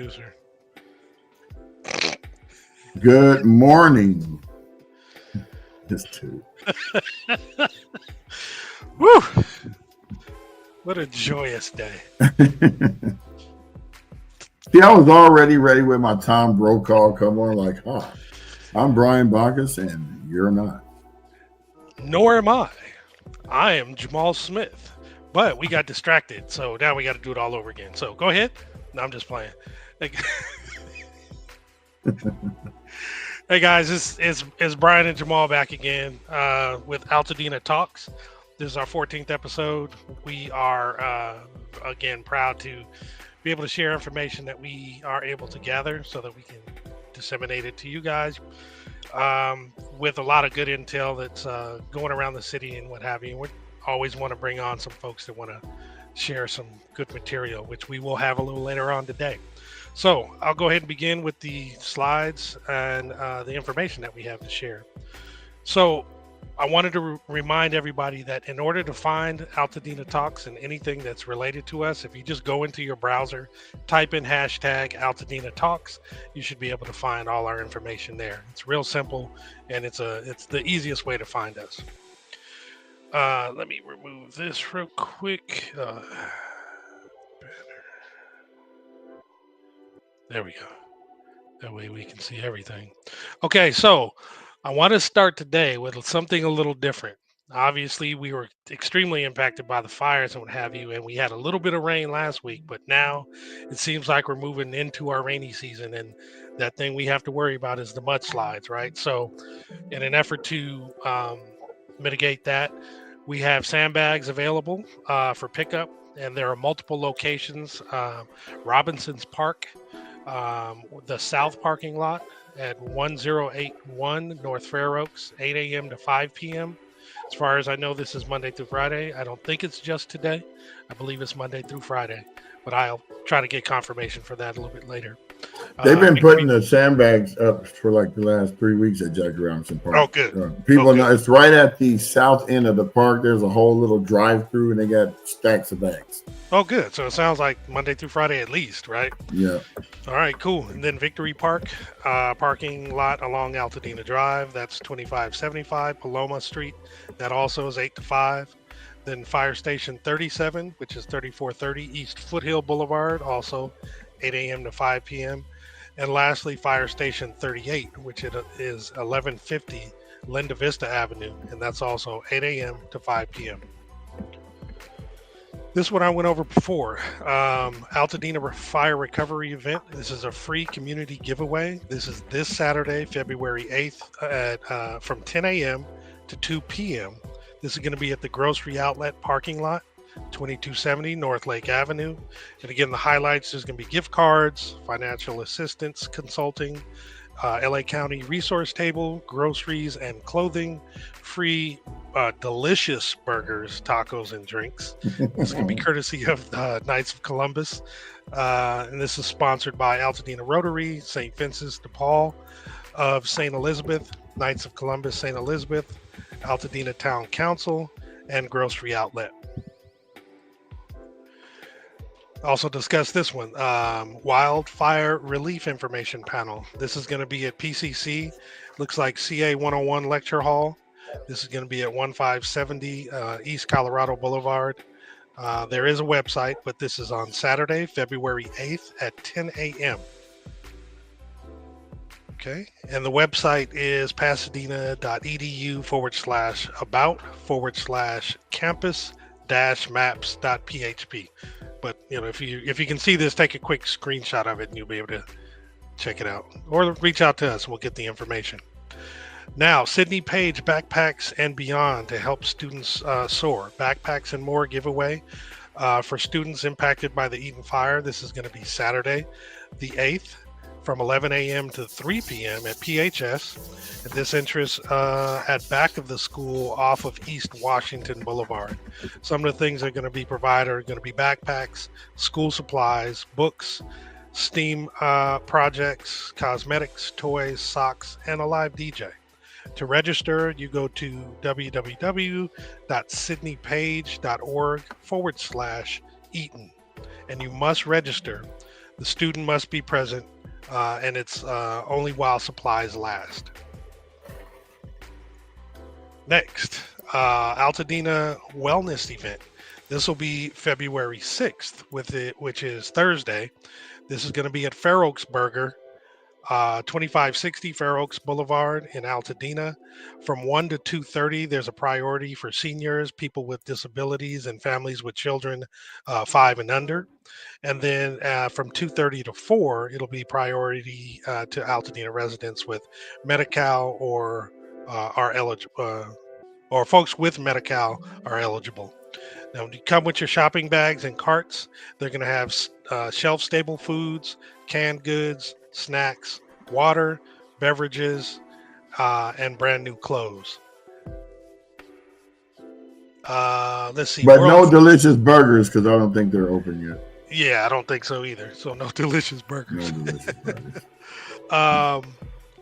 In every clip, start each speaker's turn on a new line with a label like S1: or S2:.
S1: producer.
S2: Good morning. It's two.
S1: Woo! What a joyous day.
S2: See, I was already ready with my Tom Brokaw come on like, hi, I'm Brian Bacchus and you're not.
S1: Nor am I. I am Jamal Smith. But we got distracted, so now we got to do it all over again. So go ahead. No, I'm just playing. Hey guys, it's Brian and Jamal back again with Altadena Talks. This is our 14th episode. We are again proud to be able to share information that we are able to gather so that we can disseminate it to you guys with a lot of good intel that's going around the city and what have you. We always want to bring on some folks that want to share some good material, which we will have a little later on today. So I'll go ahead and begin with the slides and the information that we have to share. So I wanted to remind everybody that in order to find Altadena Talks and anything that's related to us, if you just go into your browser, type in hashtag Altadena Talks, you should be able to find all our information there. It's real simple, and it's the easiest way to find us. Let me remove this real quick. There we go. That way we can see everything. Okay, so I want to start today with something a little different. Obviously, we were extremely impacted by the fires and what have you, and we had a little bit of rain last week, but now it seems like we're moving into our rainy season, and that thing we have to worry about is the mudslides, right? So in an effort to mitigate that, we have sandbags available for pickup, and there are multiple locations. Robinson's Park, the south parking lot at 1081 North Fair Oaks, 8 a.m. to 5 p.m. As far as I know, this is Monday through Friday. I don't think it's just today. I believe it's Monday through Friday, but I'll try to get confirmation for that a little bit later.
S2: They've been putting the sandbags up for like the last 3 weeks at Jackie Robinson Park.
S1: Oh, good.
S2: People know it's right at the south end of the park. There's a whole little drive-through, and they got stacks of bags.
S1: Oh, good. So it sounds like Monday through Friday at least, right?
S2: Yeah.
S1: All right, cool. And then Victory Park, parking lot along Altadena Drive. That's 2575 Paloma Street. That also is 8 to 5. Then Fire Station 37, which is 3430 East Foothill Boulevard, also 8 a.m. to 5 p.m. And lastly, Fire Station 38, which is 1150 Linda Vista Avenue, and that's also 8 a.m. to 5 p.m. This one I went over before. Altadena Fire Recovery Event. This is a free community giveaway. This is this Saturday, February 8th from 10 a.m. to 2 p.m. This is going to be at the Grocery Outlet parking lot, 2270 North Lake Avenue. And again, the highlights, there's going to be gift cards, financial assistance, consulting, LA County resource table, groceries and clothing, free delicious burgers, tacos, and drinks. This is going to be courtesy of Knights of Columbus. And this is sponsored by Altadena Rotary, St. Vincent de Paul of St. Elizabeth, Knights of Columbus, St. Elizabeth, Altadena Town Council, and Grocery Outlet. Also discuss this one, wildfire relief information panel. This is going to be at PCC, looks like CA 101 lecture hall. This is going to be at 1570 East Colorado Boulevard. There is a website, but this is on Saturday, February 8th at 10 a.m. Okay, and the website is pasadena.edu/about/campus-maps.php. But if you can see this, take a quick screenshot of it, and you'll be able to check it out, or reach out to us, and we'll get the information. Now, Sydney Page Backpacks and Beyond to help students soar. Backpacks and More giveaway for students impacted by the Eaton Fire. This is going to be Saturday, the 8th, from 11 a.m. to 3 p.m. at PHS. And this interest at back of the school off of East Washington Boulevard. Some of the things that are going to be provided are going to be backpacks, school supplies, books, STEAM projects, cosmetics, toys, socks, and a live DJ. To register, you go to www.sydneypage.org/Eaton, and you must register The student must be present, and it's only while supplies last. Next, Altadena Wellness Event. This will be February 6th, which is Thursday. This is going to be at Fair Oaks Burger, 2560 Fair Oaks Boulevard in Altadena. From 1 to 2:30, there's a priority for seniors, people with disabilities, and families with children 5 and under. And then from 2:30 to 4, it'll be priority to Altadena residents with Medi-Cal are eligible, or folks with Medi-Cal are eligible. Now, when you come with your shopping bags and carts, they're going to have shelf-stable foods, canned goods, snacks, water, beverages, and brand new clothes. Let's see.
S2: But no delicious burgers because I don't think they're open yet.
S1: Yeah, I don't think so either. So no delicious burgers.
S2: No delicious burgers.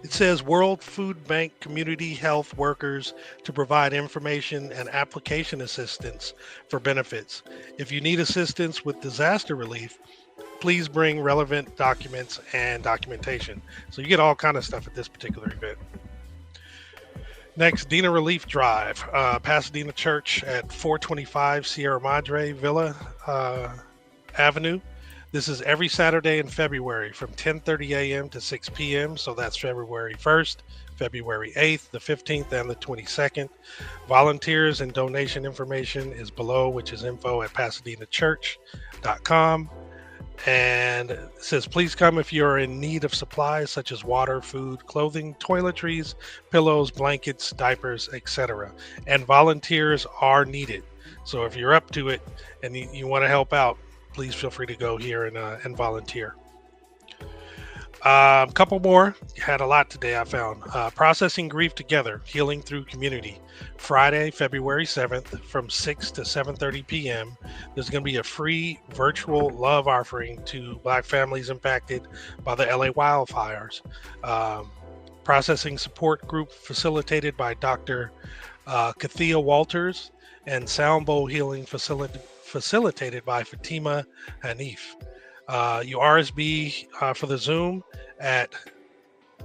S1: It says World Food Bank community health workers to provide information and application assistance for benefits. If you need assistance with disaster relief, please bring relevant documents and documentation. So you get all kind of stuff at this particular event. Next, Dina Relief Drive, Pasadena Church at 425 Sierra Madre Villa Avenue. This is every Saturday in February from 10:30 a.m. to 6 p.m. So that's February 1st, February 8th, the 15th, and the 22nd. Volunteers and donation information is below, which is info@pasadenachurch.com. And it says, please come if you're in need of supplies such as water, food, clothing, toiletries, pillows, blankets, diapers, etc. And volunteers are needed. So if you're up to it and you want to help out, please feel free to go here and volunteer. A couple more. Had a lot today, I found. Processing Grief Together, Healing Through Community. Friday, February 7th from 6 to 7:30 p.m. There's going to be a free virtual love offering to Black families impacted by the LA wildfires. Processing support group facilitated by Dr. Kathia Walters, and Sound Bowl Healing facilitated by Fatima Hanif. You RSB for the Zoom at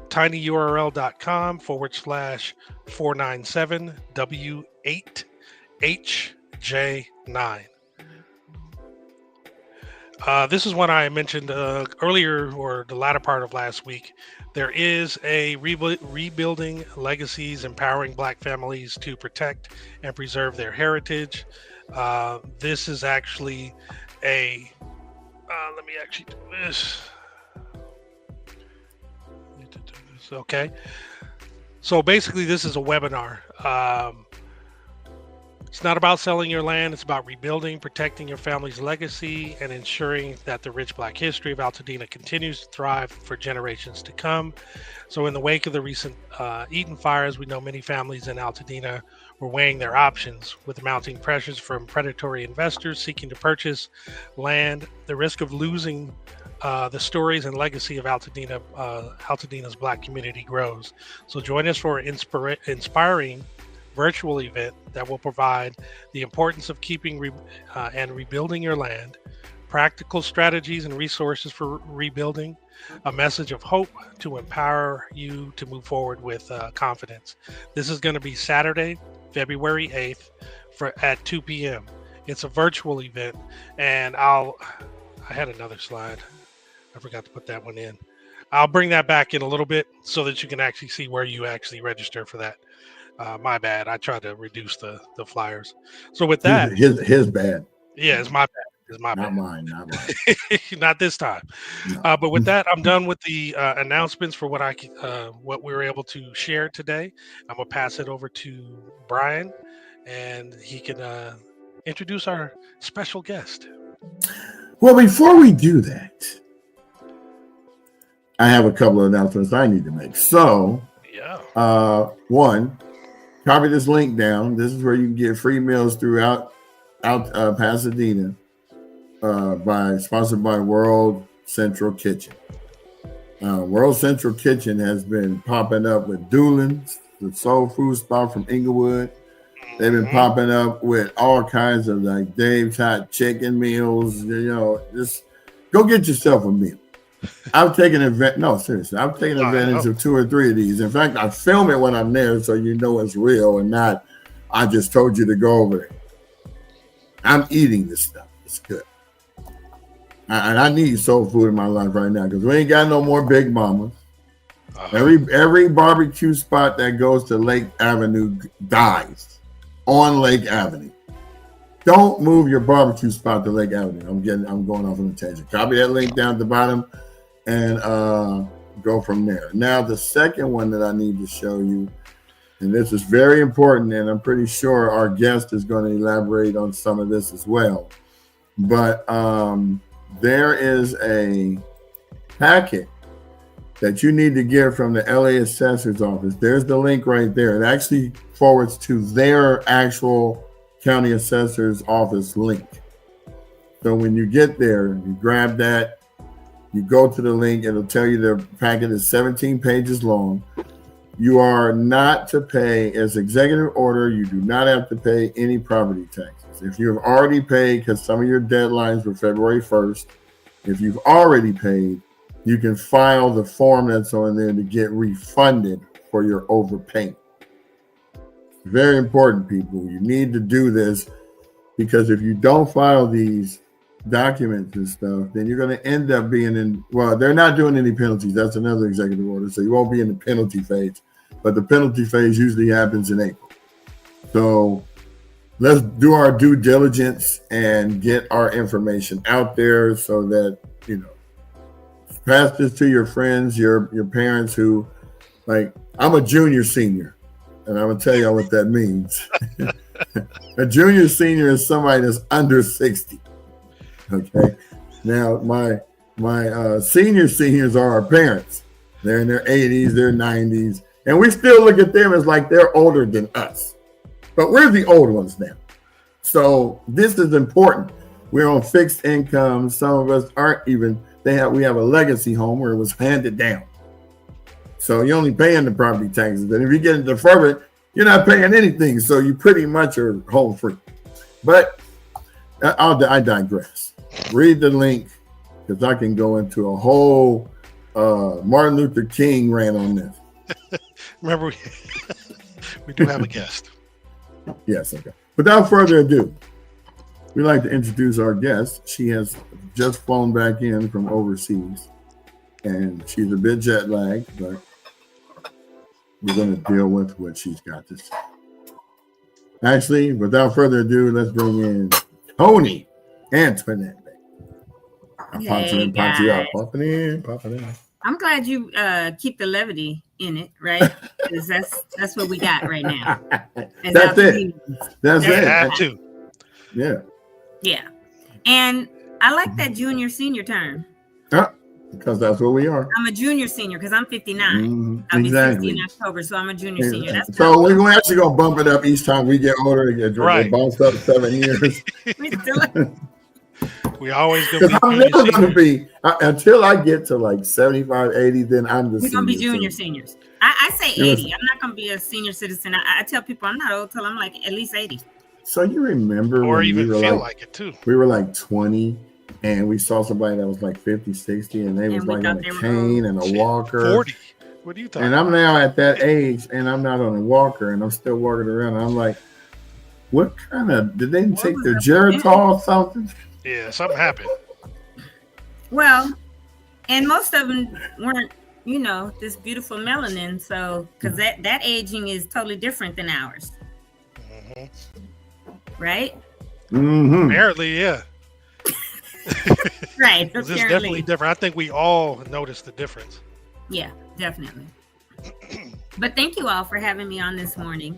S1: tinyurl.com/497W8HJ9. This is one I mentioned earlier, or the latter part of last week. There is a Rebuilding Legacies, Empowering Black Families to Protect and Preserve Their Heritage. This is actually a let me actually do this. Okay. So basically, this is a webinar. It's not about selling your land. It's about rebuilding, protecting your family's legacy, and ensuring that the rich Black history of Altadena continues to thrive for generations to come. So in the wake of the recent Eaton fires, we know many families in Altadena were weighing their options with mounting pressures from predatory investors seeking to purchase land, the risk of losing the stories and legacy of Altadena's Black community grows. So join us for an inspiring virtual event that will provide the importance of keeping and rebuilding your land, practical strategies and resources for rebuilding, a message of hope to empower you to move forward with confidence. This is going to be Saturday, February 8th at 2 p.m. It's a virtual event, and I had another slide. I forgot to put that one in. I'll bring that back in a little bit so that you can actually see where you actually register for that. My bad. I tried to reduce the flyers. So with that,
S2: his bad.
S1: Yeah, it's my bad. It's my
S2: Not
S1: bad.
S2: mine. Not mine.
S1: Not this time.
S2: No.
S1: But with that, I'm done with the announcements for what we were able to share today. I'm gonna pass it over to Brian, and he can introduce our special guest.
S2: Well, before we do that, I have a couple of announcements I need to make. So, one, copy this link down. This is where you can get free meals throughout Pasadena, sponsored by World Central Kitchen. World Central Kitchen has been popping up with Doolin's, the soul food spot from Inglewood. They've been popping up with all kinds of like Dave's Hot Chicken meals. You know, just Go get yourself a meal. I've taken advantage. No, seriously, I've taken advantage of 2 or 3 of these. In fact, I film it when I'm there, so you know it's real and not. I just told you to go over there. I'm eating this stuff. It's good, and I need soul food in my life right now because we ain't got no more Big Mamas. Every barbecue spot that goes to Lake Avenue dies on Lake Avenue. Don't move your barbecue spot to Lake Avenue. I'm going off on a tangent. Copy that link down at the bottom and go from there. Now, the second one that I need to show you, and this is very important, and I'm pretty sure our guest is going to elaborate on some of this as well. But there is a packet that you need to get from the LA Assessor's Office. There's the link right there. It actually forwards to their actual county assessor's office link. So when you get there, you grab that, you go to the link, it'll tell you the packet is 17 pages long. You are not to pay, as executive order, you do not have to pay any property taxes. If you have already paid, because some of your deadlines were February 1st, if you've already paid, you can file the form that's on there to get refunded for your overpayment. Very important, people. You need to do this because if you don't file these documents and stuff, then you're going to end up being in, well, they're not doing any penalties. That's another executive order. So you won't be in the penalty phase, but the penalty phase usually happens in April. So let's do our due diligence and get our information out there so that, you know, pass this to your friends, your parents who, like, I'm a junior senior. And I'm going to tell you what that means. A junior senior is somebody that's under 60. Okay. Now, my seniors are our parents. They're in their 80s, their 90s. And we still look at them as like they're older than us. But we're the old ones now. So this is important. We're on fixed income. Some of us aren't even, we have a legacy home where it was handed down. So you're only paying the property taxes. And if you get a deferment, you're not paying anything. So you pretty much are home free. But I digress. Read the link because I can go into a whole Martin Luther King rant on this.
S1: Remember, we do have a guest.
S2: Yes, okay. Without further ado, we'd like to introduce our guest. She has just flown back in from overseas. And she's a bit jet lagged, but we're going to deal with what she's got to say. Actually, without further ado, let's bring in Tony Antoinette.
S3: Hey, guys. Popping in. I'm glad you keep the levity in it, right? Because that's what we got right now.
S2: That's it. That's it.
S1: Had to.
S2: Yeah.
S3: Yeah. And I like that junior senior term.
S2: Because that's what we are.
S3: I'm a junior senior because I'm 59. I'll be 60 in October, so I'm a junior senior. That's
S2: so we're actually going to bump it up each time we get older. Right. Bounce up 7 years.
S1: We always going to be.
S2: I'm never going to be, until I get to like 75, 80, then I'm the
S3: We're going to be junior seniors. I say 80. I'm not going to be a senior citizen. I tell people I'm not old till I'm like at least 80.
S2: So you remember
S1: or
S2: when
S1: even
S2: we were
S1: feel like it too.
S2: We were like 20 and we saw somebody that was like 50, 60 and they was like on a cane and a walker.
S1: 40. What are you talking
S2: about? And I'm now at that age and I'm not on a walker and I'm still walking around. And I'm like, what kind of, did they take their Geritol or something?
S1: Yeah, something happened.
S3: Well, and most of them weren't, this beautiful melanin. So, because that aging is totally different than ours.
S1: Mm-hmm.
S3: Right?
S2: Mm-hmm.
S1: Apparently, yeah.
S3: Right.
S1: It's definitely different. I think we all noticed the difference.
S3: Yeah, definitely. But thank you all for having me on this morning.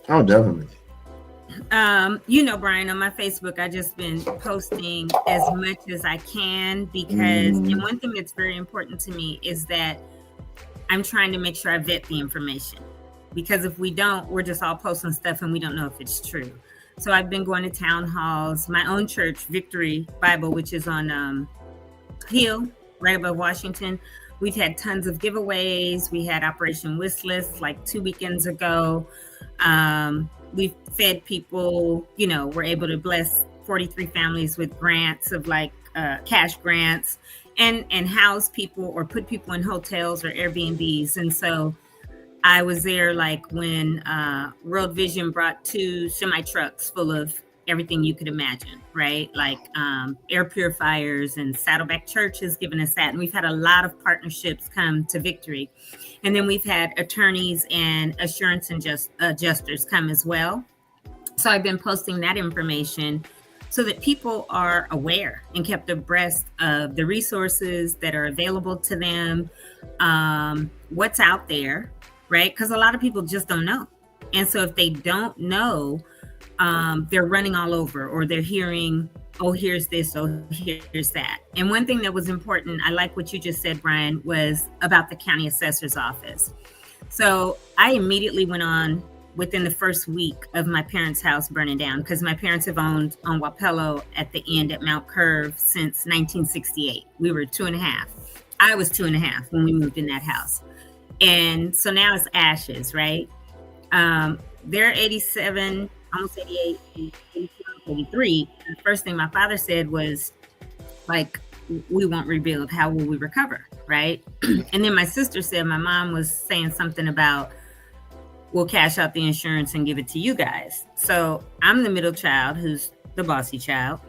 S2: Oh, definitely.
S3: Brian, on my Facebook, I just been posting as much as I can because and one thing that's very important to me is that I'm trying to make sure I vet the information, because if we don't, we're just all posting stuff and we don't know if it's true. So I've been going to town halls, my own church, Victory Bible, which is on Hill, right above Washington. We've had tons of giveaways. We had Operation Wish List like 2 weekends ago. We've fed people, we're able to bless 43 families with grants of like cash grants and house people or put people in hotels or Airbnbs. And so I was there like when World Vision brought 2 semi trucks full of everything you could imagine, right? Like air purifiers, and Saddleback Church has given us that. And we've had a lot of partnerships come to Victory. And then we've had attorneys and assurance adjusters come as well. So I've been posting that information so that people are aware and kept abreast of the resources that are available to them, what's out there, right? Because a lot of people just don't know. And so if they don't know, they're running all over, or they're hearing, oh, here's this, oh, here's that. And one thing that was important, I like what you just said, Brian, was about the county assessor's office. So I immediately went on within the first week of my parents' house burning down, because my parents have owned on Wapello at the end at Mount Curve since 1968. We were 2.5. I was 2.5 when we moved in that house. And so now it's ashes, right? They're 87, almost 88, 82, 83. And the first thing my father said was, like, we won't rebuild. How will we recover, right? And then my sister said, my mom was saying something about, we'll cash out the insurance and give it to you guys. So I'm the middle child who's the bossy child.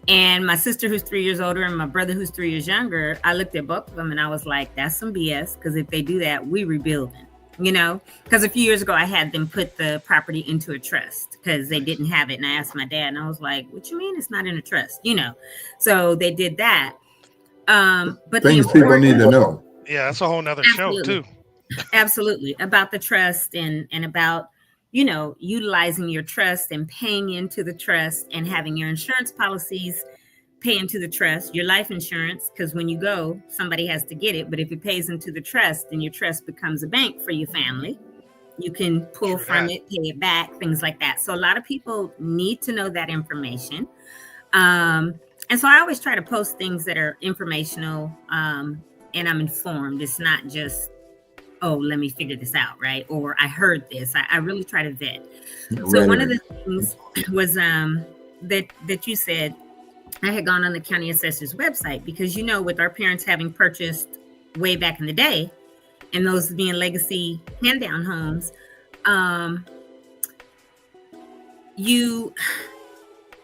S3: And my sister, who's 3 years older, and my brother, who's 3 years younger, I looked at both of them and I was like, that's some BS. Because if they do that, we rebuilding, you know? Because a few years ago, I had them put the property into a trust because they didn't have it. And I asked my dad, and I was like, what you mean it's not in a trust? You know? So they did that. But
S2: things people need to know.
S1: Yeah, that's a whole nother show too.
S3: Absolutely. About the trust and about, you know, utilizing your trust and paying into the trust and having your insurance policies pay into the trust, your life insurance, because when you go, somebody has to get it. But if it pays into the trust, then your trust becomes a bank for your family. You can pull from it, pay it back, things like that. So a lot of people need to know that information. And so I always try to post things that are informational, and I'm informed. It's not just, oh, let me figure this out, right? Or I heard this. I really try to vet. So one of the things was that you said, I had gone on the county assessor's website because, you know, with our parents having purchased way back in the day, and those being legacy hand-down homes,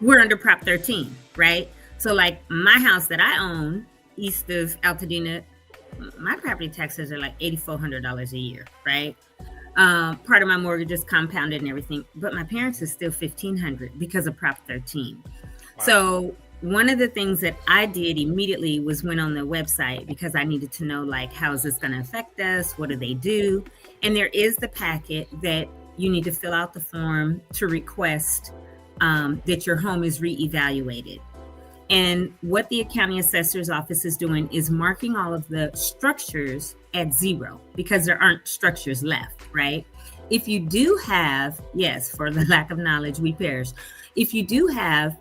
S3: we're under Prop 13, right? So like my house that I own east of Altadena, my property taxes are like $8,400 a year, right? Part of my mortgage is compounded and everything, but my parents is still $1,500 because of Prop 13. Wow. So one of the things that I did immediately was went on the website because I needed to know, like, how is this going to affect us? What do they do? And there is the packet that you need to fill out the form to request that your home is reevaluated. And what the county assessor's office is doing is marking all of the structures at 0 because there aren't structures left, right? If you do have, yes, for the lack of knowledge, we perish. If you do have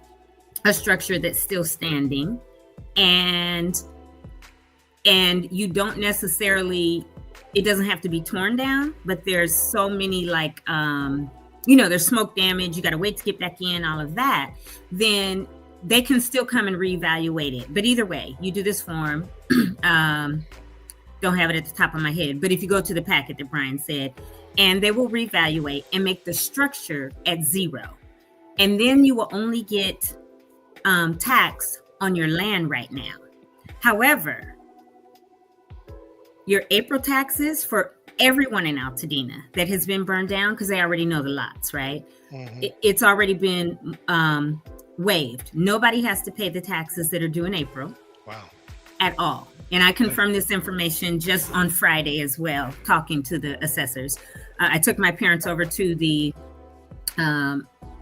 S3: a structure that's still standing and you don't necessarily, it doesn't have to be torn down, but there's so many like, there's smoke damage, you got to wait to get back in, all of that, then they can still come and reevaluate it. But either way, you do this form. Don't have it at the top of my head, but if you go to the packet that Brian said, and they will reevaluate and make the structure at 0. And then you will only get tax on your land right now. However, your April taxes for everyone in Altadena that has been burned down, because they already know the lots, right? Mm-hmm. It's already been waived. Nobody has to pay the taxes that are due in April. Wow. At all. And I confirmed this information just on Friday as well, talking to the assessors. I took my parents over to the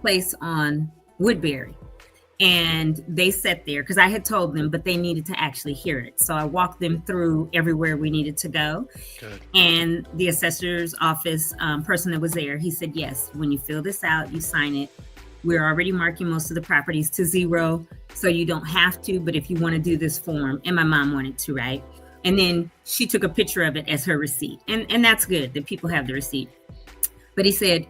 S3: place on Woodbury, and they sat there because I had told them, but they needed to actually hear it. So I walked them through everywhere we needed to go. Good. And the assessor's office person that was there, he said, yes, when you fill this out, you sign it. We're already marking most of the properties to 0, so you don't have to, but if you want to do this form, and my mom wanted to, right? And then she took a picture of it as her receipt. And that's good that people have the receipt. But he said,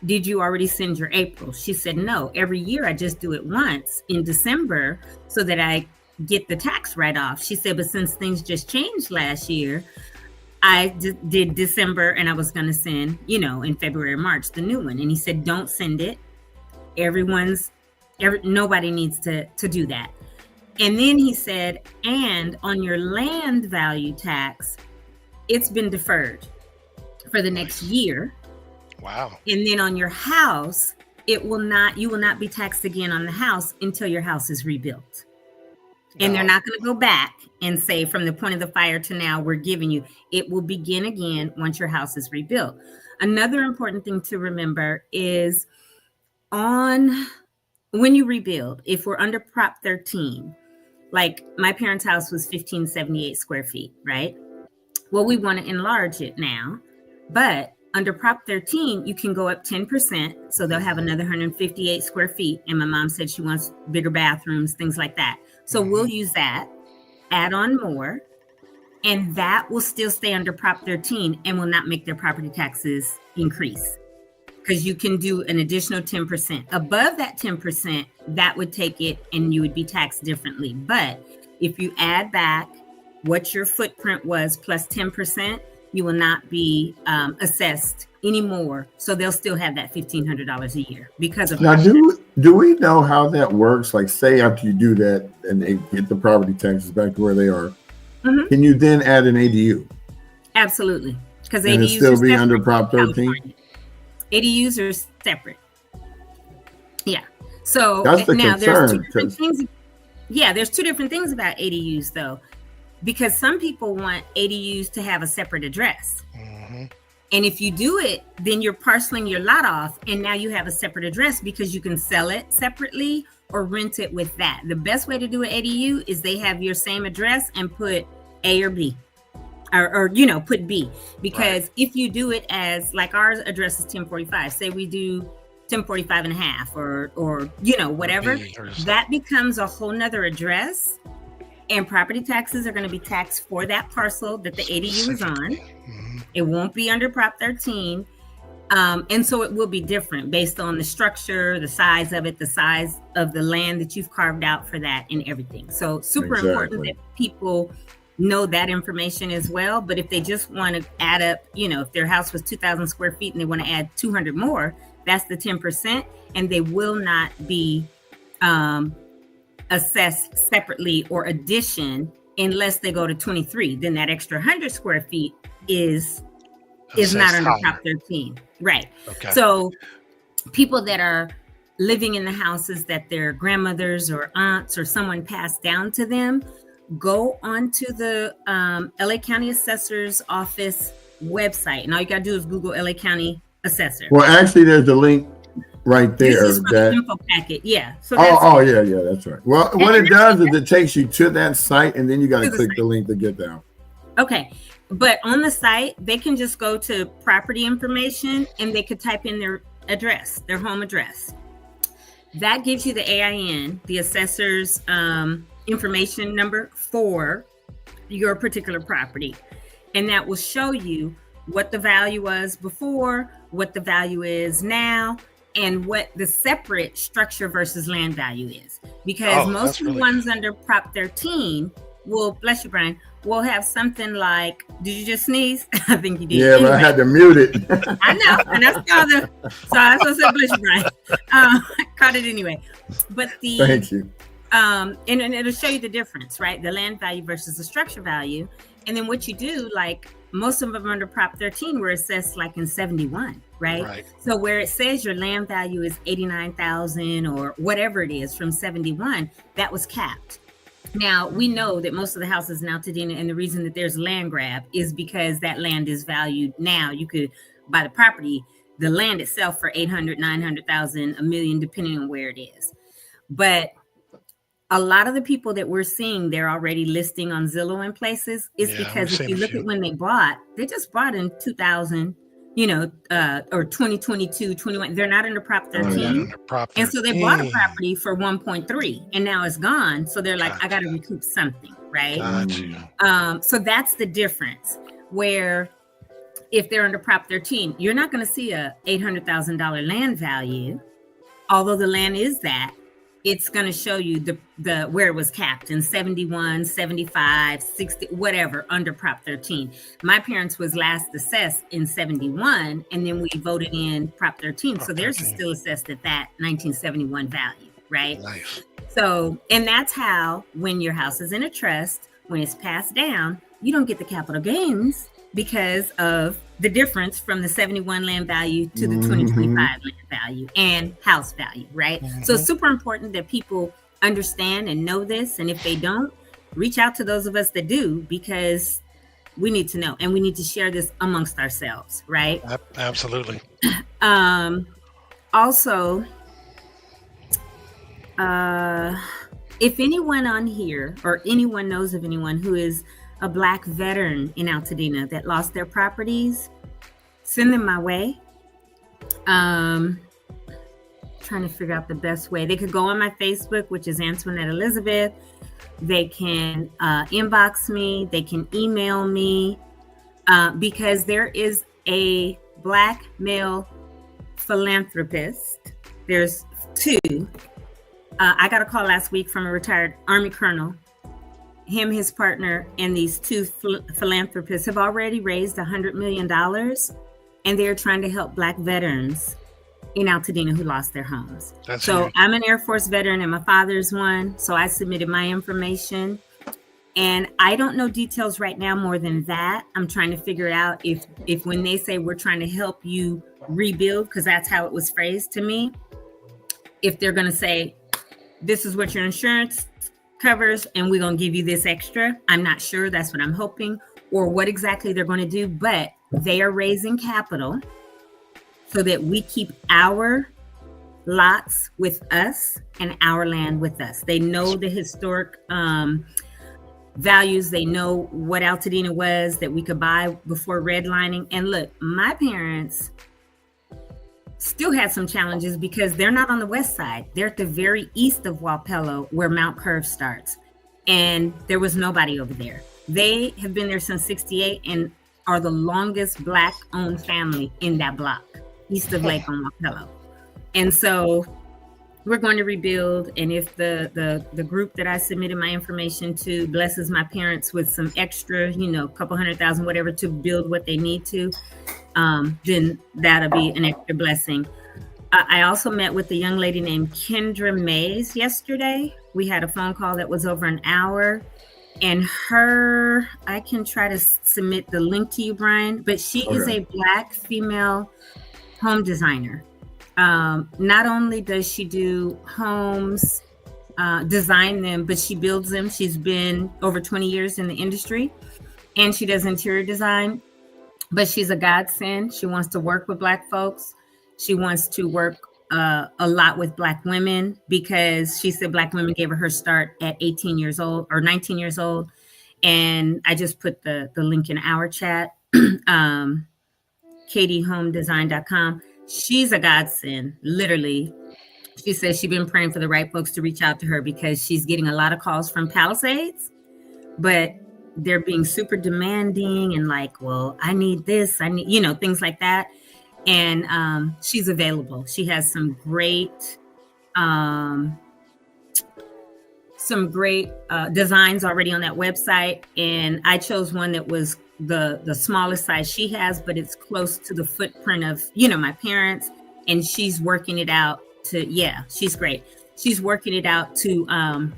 S3: did you already send your April? She said, no, every year I just do it once in December so that I get the tax write-off. She said, but since things just changed last year, I did December and I was going to send, in February or March, the new one. And he said, don't send it. Nobody needs to do that. And then he said, and on your land value tax, it's been deferred for the next year.
S1: Wow.
S3: And then on your house, you will not be taxed again on the house until your house is rebuilt. And they're not going to go back and say from the point of the fire to now, we're giving you. It will begin again once your house is rebuilt. Another important thing to remember is when you rebuild, if we're under Prop 13, like my parents' house was 1578 square feet, right? Well, we want to enlarge it now, but under Prop 13, you can go up 10%. So they'll have another 158 square feet. And my mom said she wants bigger bathrooms, things like that. So we'll use that, add on more, and that will still stay under Prop 13 and will not make their property taxes increase. Because you can do an additional 10%. Above that 10%, that would take it and you would be taxed differently. But if you add back what your footprint was plus 10%, you will not be assessed anymore. So they'll still have that $1,500 a year because of.
S2: Now, do we know how that works? Like, say after you do that and they get the property taxes back to where they are, can you then add an ADU?
S3: Absolutely, because
S2: ADUs still be under Prop 13.
S3: ADUs are separate. Yeah. So
S2: that's the
S3: now
S2: concern,
S3: there's two different things. Yeah, there's two different things about ADUs though, because some people want ADUs to have a separate address. And if you do it, then you're parceling your lot off and now you have a separate address because you can sell it separately or rent it with that. The best way to do an ADU is they have your same address and put A or B or put B, because if you do it as like our address is 1045, say we do 1045 and a half or whatever, that becomes a whole nother address. And property taxes are going to be taxed for that parcel that the ADU is on. It won't be under Prop 13. And so it will be different based on the structure, the size of it, the size of the land that you've carved out for that and everything. So super important that people know that information as well. But if they just want to add up, if their house was 2,000 square feet and they want to add 200 more, that's the 10%. And they will not be assessed separately or addition unless they go to 23. Then that extra 100 square feet is not under Prop 13. Right. Okay. So people that are living in the houses that their grandmothers or aunts or someone passed down to them, go onto the LA County Assessor's Office website. And all you got to do is Google LA County Assessor.
S2: Well, actually, there's a link right there.
S3: This is from the info packet. Yeah. So
S2: yeah, that's right. Well, what it does is it takes you to that site and then you got to click the link to get down.
S3: Okay. But on the site, they can just go to property information and they could type in their address, their home address. That gives you the AIN, the assessor's information number for your particular property. And that will show you what the value was before, what the value is now, and what the separate structure versus land value is. Because most of the ones under Prop 13 will, bless you, Brian, will have something like, did you just sneeze? I think you did.
S2: Yeah, but I had to mute it.
S3: I know, and I saw so I was supposed to say, bless you, Brian. I caught it anyway. But
S2: thank you.
S3: And it'll show you the difference, right? The land value versus the structure value. And then what you do, like most of them under Prop 13 were assessed like in 71, right? So where it says your land value is 89,000 or whatever it is from 71, that was capped. Now, we know that most of the houses in Altadena, and the reason that there's land grab is because that land is valued now. You could buy the property, the land itself for 800, 900,000, $1 million, depending on where it is. But a lot of the people that we're seeing, they're already listing on Zillow and places is because if you look at when they just bought in 2000, or 2022, 21. They're not under Prop 13. And so they bought a property for 1.3 and now it's gone. So they're like, I got to recoup something, right? So that's the difference, where if they're under Prop 13, you're not going to see a $800,000 land value, although the land is that. it's going to show you the where it was capped in 71, 75, 60, whatever, under Prop 13. My parents was last assessed in 71, and then we voted in Prop 13. So theirs is still assessed at that 1971 value, right?
S1: Nice.
S3: So, and that's how, when your house is in a trust, when it's passed down, you don't get the capital gains because of the difference from the 71 land value to the 2025 land value and house value, right? So it's super important that people understand and know this. And if they don't, reach out to those of us that do, because we need to know, and we need to share this amongst ourselves, right?
S1: Absolutely.
S3: Also, if anyone on here or anyone knows of anyone who is a Black veteran in Altadena that lost their properties, send them my way. Trying to figure out the best way. They could go on my Facebook, which is Antoinette Elizabeth. They can inbox me. They can email me, because there is a Black male philanthropist. There's two. I got a call last week from a retired Army colonel. Him, his partner, and these two philanthropists have already raised $100 million, and they're trying to help Black veterans in Altadena who lost their homes. So huge. I'm an Air Force veteran, and my father's one. So I submitted my information, and I don't know details right now more than that. I'm trying to figure out if when they say we're trying to help you rebuild, because that's how it was phrased to me, if they're going to say, this is what your insurance covers, and we're going to give you this extra. I'm not sure. That's what I'm hoping, or what exactly they're going to do, but they are raising capital so that we keep our lots with us and our land with us. They know the historic values. They know what Altadena was that we could buy before redlining. And look, my parents still had some challenges because they're not on the west side. They're at the very east of Wapello, where Mount Curve starts. And there was nobody over there. They have been there since 68 and are the longest Black owned family in that block, east of Lake on Wapello. And so we're going to rebuild. And if the group that I submitted my information to blesses my parents with some extra, a couple $100,000, whatever, to build what they need to, then that'll be an extra blessing. I also met with a young lady named Kendra Mays yesterday. We had a phone call that was over an hour, and I can try to submit the link to you, Brian, but she is a Black female home designer. Not only does she do homes, design them, but she builds them. She's been over 20 years in the industry, and she does interior design. But she's a godsend. She wants to work with Black folks. She wants to work a lot with Black women, because she said Black women gave her start at 18 years old or 19 years old. And I just put the link in our chat, katiehomedesign.com. She's a godsend, literally. She says she's been praying for the right folks to reach out to her, because she's getting a lot of calls from Palisades, but they're being super demanding and like, well, I need this, I need, things like that. And she's available. She has some great designs already on that website. And I chose one that was the smallest size she has, but it's close to the footprint of, my parents. And she's working it out to, she's great. She's working it out to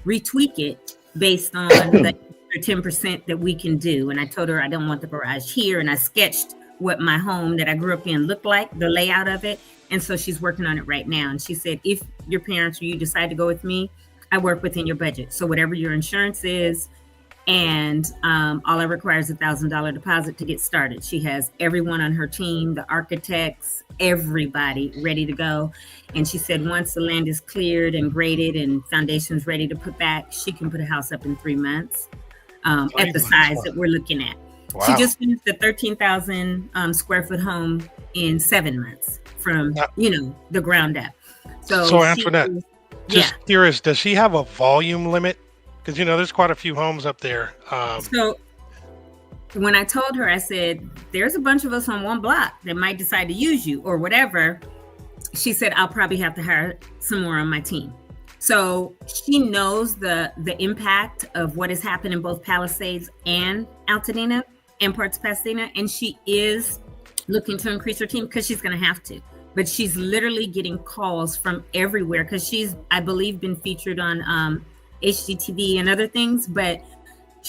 S3: retweak it based on the 10% that we can do. And I told her I don't want the garage here. And I sketched what my home that I grew up in looked like, the layout of it. And so she's working on it right now. And she said, if your parents or you decide to go with me, I work within your budget. So whatever your insurance is, and all I require is $1,000 deposit to get started. She has everyone on her team, the architects, everybody ready to go. And she said once the land is cleared and graded and foundations ready to put back, she can put a house up in 3 months at the size that we're looking at. Wow. She just finished a 13,000 square foot home in 7 months from, the ground up.
S1: So Antoinette, just curious, does she have a volume limit? Because, there's quite a few homes up there.
S3: So when I told her, I said, there's a bunch of us on one block that might decide to use you or whatever. She said, I'll probably have to hire some more on my team. So she knows the impact of what has happened in both Palisades and Altadena and parts of Pasadena, and she is looking to increase her team because she's going to have to. But she's literally getting calls from everywhere because she's, I believe, been featured on HGTV and other things. But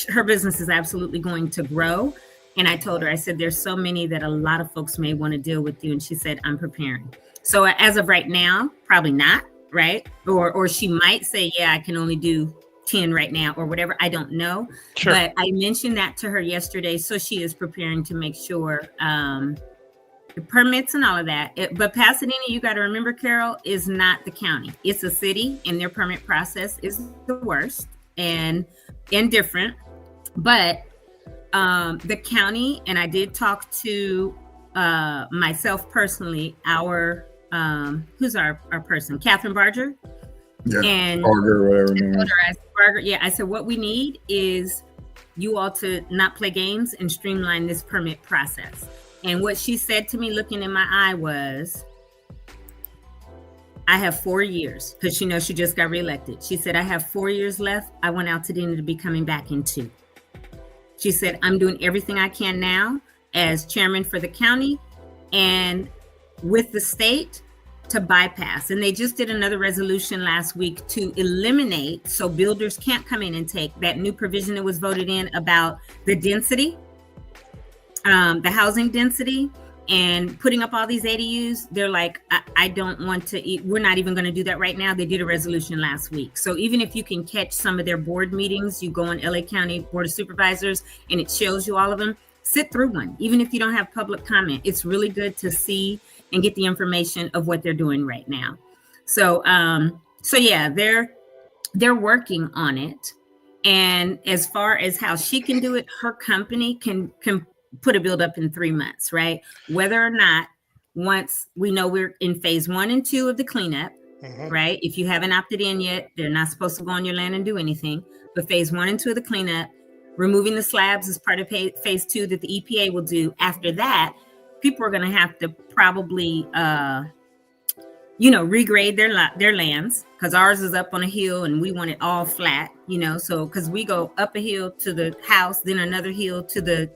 S3: her business is absolutely going to grow. And I told her, I said, there's so many that a lot of folks may want to deal with you. And she said, I'm preparing. So as of right now, probably not, right? Or she might say, yeah, I can only do 10 right now or whatever. I don't know.
S1: Sure.
S3: But I mentioned that to her yesterday. So she is preparing to make sure the permits and all of that. But Pasadena, you got to remember, Carol, is not the county. It's a city, and their permit process is the worst and different. But the county, and I did talk to myself personally, who's our person, Catherine Barger.
S2: Yeah,
S3: and
S2: Barger, whatever.
S3: I said, what we need is you all to not play games and streamline this permit process. And what she said to me looking in my eye was, I have 4 years, because she knows she just got reelected. She said, I have 4 years left. I want Altadena to be coming back in 2. She said, I'm doing everything I can now as chairman for the county and with the state to bypass. And they just did another resolution last week to eliminate, so builders can't come in and take that new provision that was voted in about the density, the housing density, and putting up all these ADUs. They're like, I don't want to, we're not even going to do that right now. They did a resolution last week. So even if you can catch some of their board meetings, you go on LA County Board of Supervisors and it shows you all of them, sit through one. Even if you don't have public comment, it's really good to see and get the information of what they're doing right now. So, yeah, they're working on it. And as far as how she can do it, her company can put a build up in 3 months, right? Whether or not, once we know we're in phase 1 and 2 of the cleanup, right? If you haven't opted in yet, they're not supposed to go on your land and do anything. But phase 1 and 2 of the cleanup, removing the slabs is part of phase 2 that the EPA will do. After that, people are going to have to probably, regrade their lands, because ours is up on a hill and we want it all flat, so because we go up a hill to the house, then another hill to the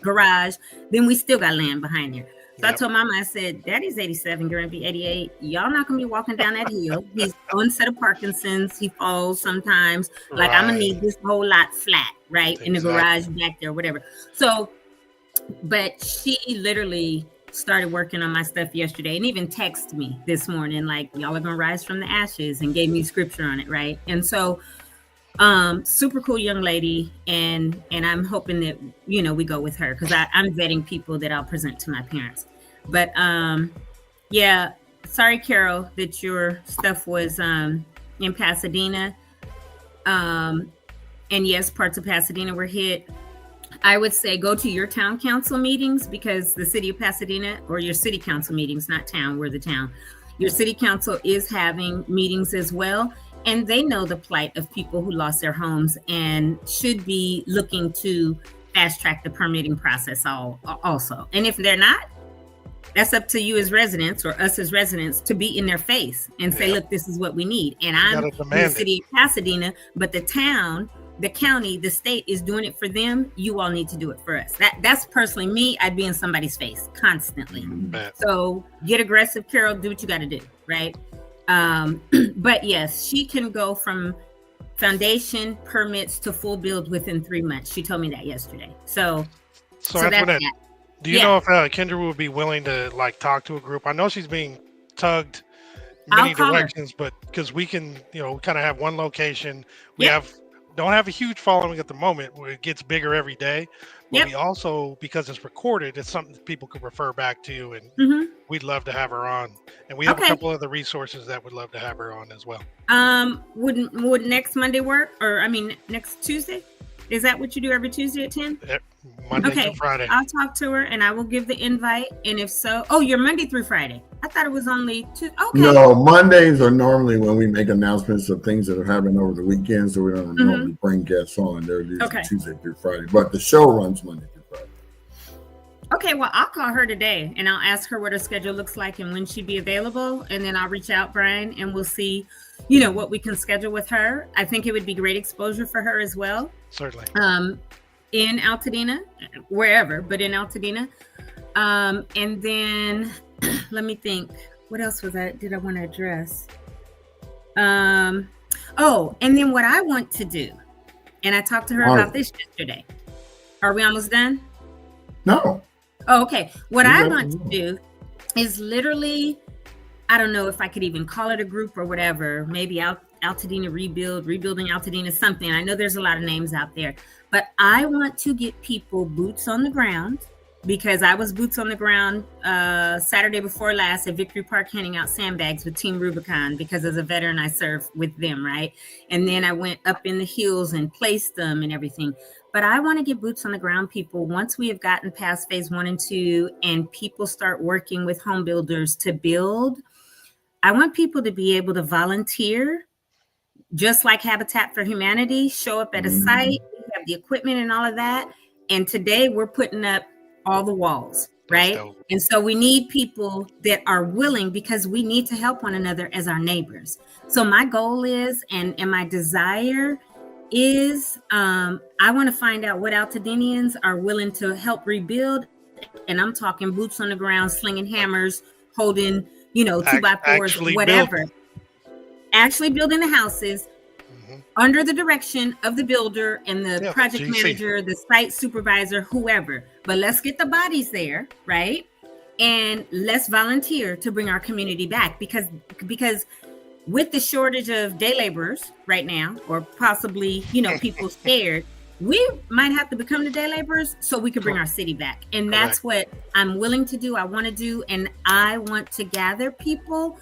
S3: garage, then we still got land behind there. So I told Mama, I said, Daddy's 87, going to be 88. Y'all not going to be walking down that hill. He's onset of Parkinson's. He falls sometimes. Like, I'm going to need this whole lot flat, right? In the garage back there, whatever. So, but she literally started working on my stuff yesterday and even texted me this morning, like, y'all are gonna rise from the ashes, and gave me scripture on it, right? And so super cool young lady, and I'm hoping that we go with her, because I'm vetting people that I'll present to my parents. But yeah, sorry, Carol, that your stuff was in Pasadena, and yes, parts of Pasadena were hit. I would say go to your town council meetings, because the city of Pasadena, or your city council meetings, not town, we're the town. Your city council is having meetings as well. And they know the plight of people who lost their homes and should be looking to fast track the permitting process also. And if they're not, that's up to you as residents, or us as residents, to be in their face and say, look, this is what we need. And I'm in the city of Pasadena, but the town, the county, the state is doing it for them. You all need to do it for us. That's personally me. I'd be in somebody's face constantly. So get aggressive, Carol. Do what you got to do, right? But yes, she can go from foundation permits to full build within 3 months. She told me that yesterday. So
S1: Antoinette, that's that. Do you know if Kendra would be willing to talk to a group? I know she's being tugged many directions, but because we can, kind of have one location. We don't have a huge following at the moment, where it gets bigger every day. But we also, because it's recorded, it's something that people could refer back to, and we'd love to have her on. And we have a couple other resources that would love to have her on as well.
S3: Would next Monday work? Or next Tuesday? Is that what you do every Tuesday at 10?
S1: Monday through Friday.
S3: I'll talk to her and I will give the invite. And if so, you're Monday through Friday. I thought it was only Tuesday. Okay.
S2: No, Mondays are normally when we make announcements of things that are happening over the weekend, so we don't normally bring guests on. They're usually Tuesday through Friday, but the show runs Monday through Friday.
S3: Okay, well, I'll call her today and I'll ask her what her schedule looks like and when she'd be available, and then I'll reach out, Brian, and we'll see. what we can schedule with her. I think it would be great exposure for her as well.
S1: Certainly.
S3: In Altadena, wherever, but in Altadena. And then let me think, what else did I want to address? And then what I want to do, and I talked to her about this yesterday. Are we almost done?
S2: No.
S3: Oh, okay. What I want to do is literally, I don't know if I could even call it a group or whatever, maybe Altadena Rebuilding Altadena, something. I know there's a lot of names out there, but I want to get people boots on the ground, because I was boots on the ground Saturday before last at Victory Park handing out sandbags with Team Rubicon, because as a veteran, I served with them, right? And then I went up in the hills and placed them and everything. But I want to get boots on the ground people once we have gotten past phase 1 and 2 and people start working with home builders to build. I want people to be able to volunteer, just like Habitat for Humanity, show up at a site, we have the equipment and all of that. And today we're putting up all the walls, right? And so we need people that are willing, because we need to help one another as our neighbors. So my goal is, and my desire is, I want to find out what Altadenians are willing to help rebuild. And I'm talking boots on the ground, slinging hammers, holding, 2x4s, whatever. Actually building the houses under the direction of the builder and the project manager, the site supervisor, whoever. But let's get the bodies there, right? And let's volunteer to bring our community back, because with the shortage of day laborers right now, or possibly, people scared, we might have to become the day laborers so we can bring our city back. And that's what I'm willing to do. I want to do, and I want to gather people,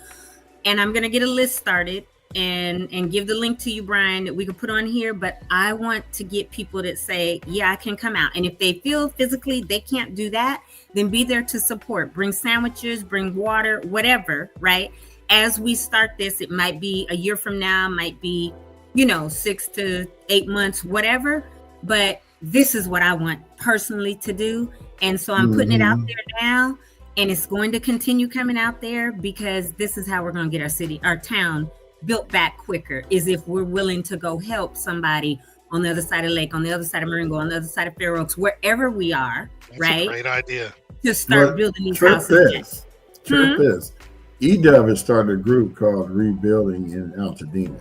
S3: and I'm going to get a list started and give the link to you, Brian, that we can put on here. But I want to get people that say, yeah, I can come out. And if they feel physically they can't do that, then be there to support. Bring sandwiches, bring water, whatever, right? As we start this, it might be a year from now, might be, 6 to 8 months, whatever. But this is what I want personally to do. And so I'm putting it out there now, and it's going to continue coming out there, because this is how we're going to get our town built back quicker, is if we're willing to go help somebody on the other side of the lake, on the other side of Marengo, on the other side of Fair Oaks, wherever we are. That's right?
S1: A great idea.
S3: To start building these houses.
S2: Trip this. EW has started a group called Rebuilding in Altadena.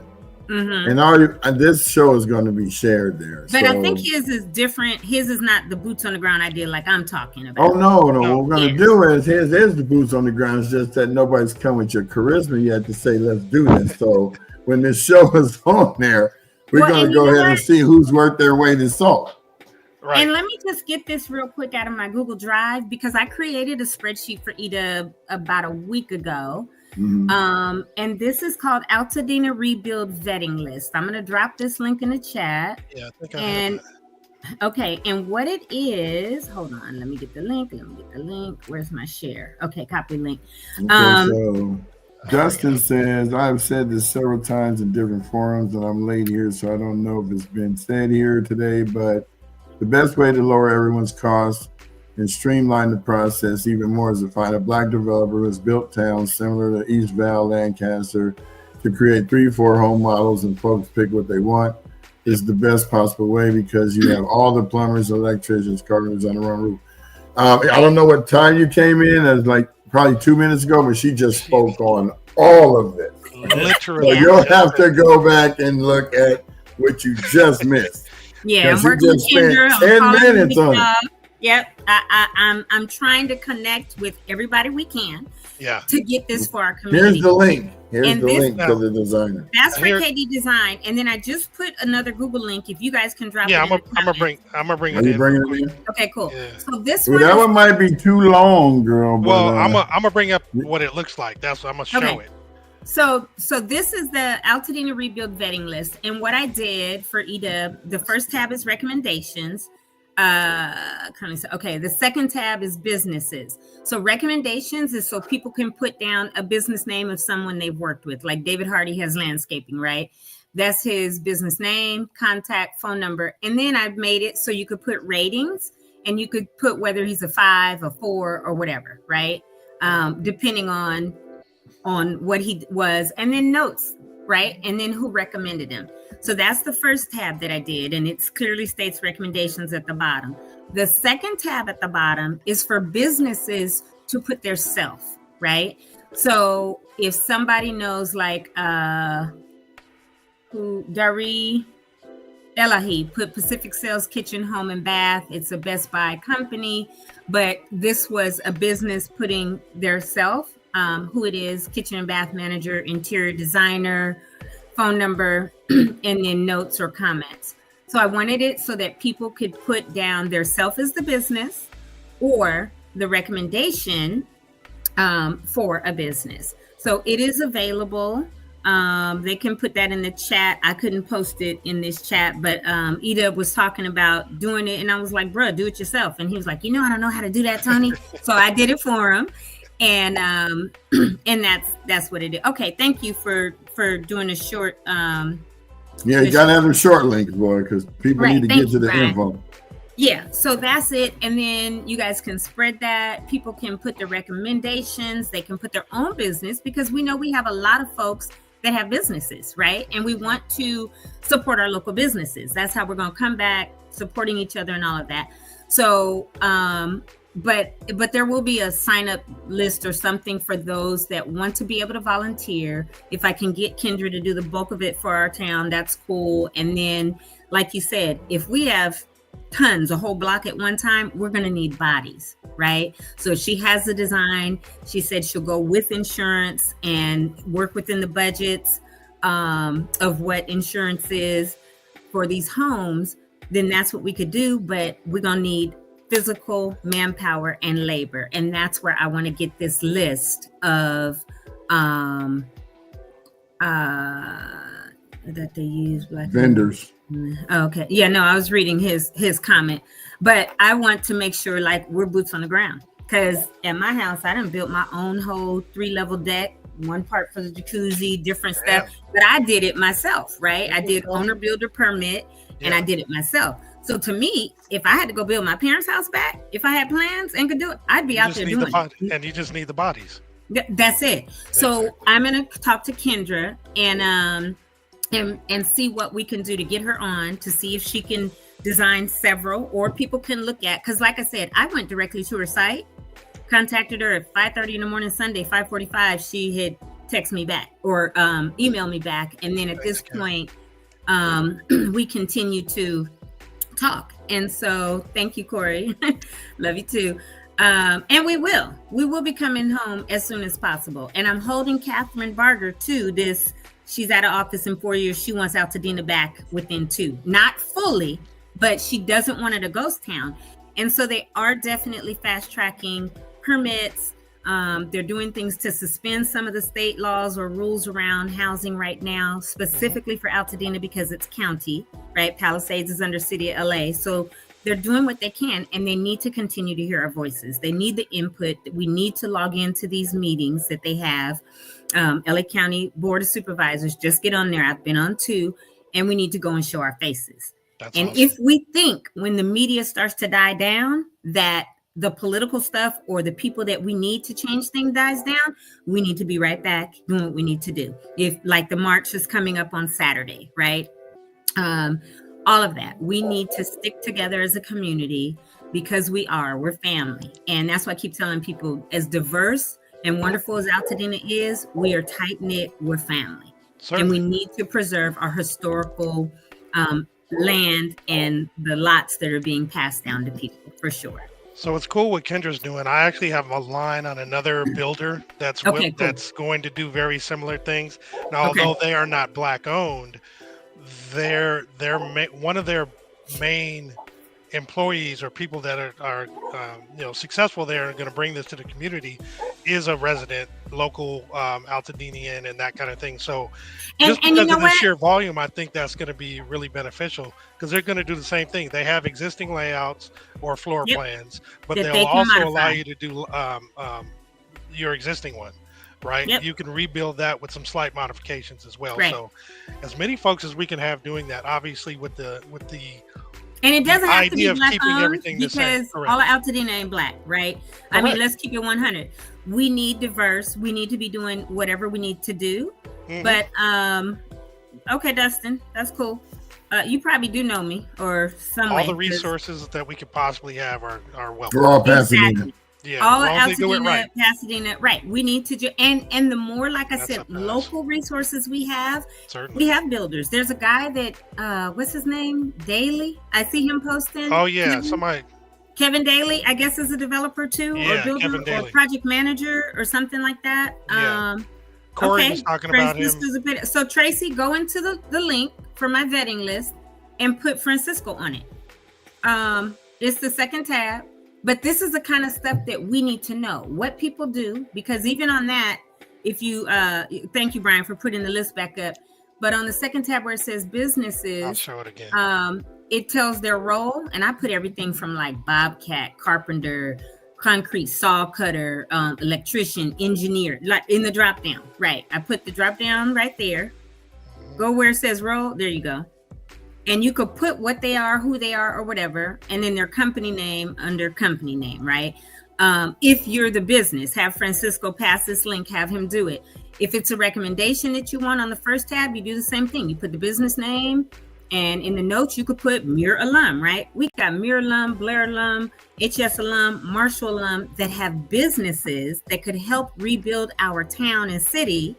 S2: And this show is going to be shared there.
S3: But I think his is different. His is not the boots on the ground idea like I'm talking about.
S2: Oh, no. What we're going to do is, his is the boots on the ground. It's just that nobody's come with your charisma yet to say, let's do this. So when this show is on there, we're going to go ahead and see who's worth their weight in salt.
S3: Right. And let me just get this real quick out of my Google Drive, because I created a spreadsheet for Ida about a week ago. And this is called Altadena Rebuild Vetting List. I'm going to drop this link in the chat.
S1: Yeah, I think I have that.
S3: Okay. And what it is, hold on, let me get the link. Where's my share? Okay, copy link.
S2: So Justin says, I've said this several times in different forums, and I'm late here, so I don't know if it's been said here today, but the best way to lower everyone's costs and streamline the process even more is to find a Black developer who has built towns similar to East Val, Lancaster, to create 3-4 home models, and folks pick what they want. Is the best possible way, because you have all the plumbers, electricians, carpenters on the wrong roof. I don't know what time you came in, as like probably 2 minutes ago, but she just spoke on all of it.
S1: Literally.
S2: So you'll have to go back and look at what you just missed.
S3: Yeah, I'm working with Kendra.
S2: 10 minutes on it.
S3: Yep, I'm trying to connect with everybody we can. To get this for our community.
S2: Here's the link. Here's the link to the designer.
S3: That's for KD Design, and then I just put another Google link. If you guys can drop.
S1: Yeah, I'm gonna bring it in.
S2: Bringing it in?
S3: Okay, cool.
S1: Yeah.
S3: So this
S2: that one might be too long, girl. But,
S1: well, I'm gonna bring up what it looks like. That's what I'm gonna show it.
S3: So this is the Altadena Rebuild Vetting List, and what I did for EDUB, the first tab is recommendations. Okay, the second tab is businesses. So recommendations is so people can put down a business name of someone they've worked with. Like David Hardy has landscaping, right? That's his business name, contact, phone number. And then I've made it so you could put ratings, and you could put whether he's a 5, a 4, or whatever, right? Depending on what he was. And then notes. right? And then who recommended them. So that's the first tab that I did, and it clearly states recommendations at the bottom. The second tab at the bottom is for businesses to put their self, right? So if somebody knows, like who Dari Elahi put Pacific Sales Kitchen, Home and Bath. It's a Best Buy company, but this was a business putting their self, who it is, kitchen and bath manager, interior designer, phone number, and then notes or comments. So I wanted it so that people could put down their self as the business or the recommendation for a business. So it is available. They can put that in the chat. I couldn't post it in this chat, but Ida was talking about doing it, and I was like, "Bro, do it yourself." And he was like, "I don't know how to do that, Tony." So I did it for him, and and that's what it is. Okay, thank you for doing a short.
S2: Yeah, you gotta have them short links, boy, because people need to get to the info.
S3: Yeah, so that's it. And then you guys can spread that. People can put their recommendations. They can put their own business, because we know we have a lot of folks that have businesses, right? And we want to support our local businesses. That's how we're going to come back, supporting each other and all of that. So, but there will be a sign up list or something for those that want to be able to volunteer. If I can get Kendra to do the bulk of it for our town, that's cool. And then, like you said, if we have tons, a whole block at one time, we're going to need bodies, right? So she has the design. She said she'll go with insurance and work within the budgets of what insurance is for these homes. Then that's what we could do. But we're going to need physical manpower and labor. And that's where I want to get this list of that they use
S2: vendors.
S3: Okay. Yeah, no, I was reading his comment, but I want to make sure like we're boots on the ground, because at my house, I done built my own whole 3-level deck, one part for the jacuzzi, different stuff, but I did it myself, right? I did owner builder permit and I did it myself. So to me, if I had to go build my parents' house back, if I had plans and could do it, I'd be out there doing it.
S1: And you just need the bodies.
S3: That's it. So I'm going to talk to Kendra and see what we can do to get her on, to see if she can design several, or people can look at, because like I said, I went directly to her site, contacted her at 5:30 in the morning Sunday, 5:45, she had texted me back or emailed me back. And then at this point, we continue to talk. And so thank you, Corey. Love you too. And we will be coming home as soon as possible. And I'm holding Catherine Barger to this. She's out of office in 4 years. She wants Altadena back within 2. Not fully, but she doesn't want it a ghost town. And so they are definitely fast tracking permits. They're doing things to suspend some of the state laws or rules around housing right now, specifically for Altadena because it's county, right? Palisades is under city of LA. So they're doing what they can, and they need to continue to hear our voices. They need the input. We need to log into these meetings that they have. LA County Board of Supervisors, just get on there. I've been on 2, and we need to go and show our faces. That's awesome. If we think when the media starts to die down that the political stuff or the people that we need to change things dies down, we need to be right back doing what we need to do. If like the march is coming up on Saturday, right? All of that. We need to stick together as a community because we're family. And that's why I keep telling people, as diverse and wonderful as Altadena is, we are tight-knit, we're family. Certainly. And we need to preserve our historical land and the lots that are being passed down to people, for sure.
S1: So it's cool what Kendra's doing. I actually have a line on another builder that's that's going to do very similar things. Now, although they are not Black owned, they're one of their main employees or people that are successful there and going to bring this to the community is a resident, local Altadenian and that kind of thing. So just because of the sheer volume, I think that's going to be really beneficial because they're going to do the same thing. They have existing layouts or floor plans, but they'll also allow you to do your existing one. Right. Yep. You can rebuild that with some slight modifications as well. Right. So as many folks as we can have doing that, obviously with the
S3: And it doesn't have to be
S1: idea of
S3: black
S1: keeping
S3: owned
S1: everything the same.
S3: because
S1: Correct.
S3: all of Altadena ain't black, right? I mean, let's keep it 100. We need diverse. We need to be doing whatever we need to do. But okay, Dustin, that's cool. You probably do know me or some
S1: all
S3: way.
S1: the resources that we could possibly have are welcome.
S2: We're all Pasadena.
S3: Exactly.
S1: Yeah,
S3: All
S1: as long as they do it
S3: Altadena,
S1: right.
S3: Pasadena, right? We need to do, and the more, like I
S1: That's
S3: said,
S1: up to us.
S3: local resources we have.
S1: Certainly.
S3: We have builders. There's a guy that what's his name? Daly. I see him posting.
S1: Oh yeah, somebody.
S3: Kevin Daly, I guess, is a developer too,
S1: Yeah,
S3: or builder,
S1: Kevin
S3: or
S1: Daly.
S3: project manager, or something like that.
S1: Yeah. Corey was talking about him.
S3: So Tracy, go into the link for my vetting list and put Francisco on it. It's the second tab, but this is the kind of stuff that we need to know what people do, because even on that, if you thank you, Brian, for putting the list back up. But on the second tab where it says businesses,
S1: I'll show it again.
S3: It tells their role, and I put everything from like bobcat, carpenter, concrete saw cutter, electrician, engineer, like in the drop down. Right, I put the drop down right there. Go where it says role. There you go. And you could put what they are, who they are, or whatever, and then their company name under company name, right? If you're the business, have Francisco pass this link, have him do it. If it's a recommendation that you want on the first tab, you do the same thing. You put the business name, and in the notes, you could put Muir alum, right? We got Muir alum, Blair alum, HS alum, Marshall alum that have businesses that could help rebuild our town and city.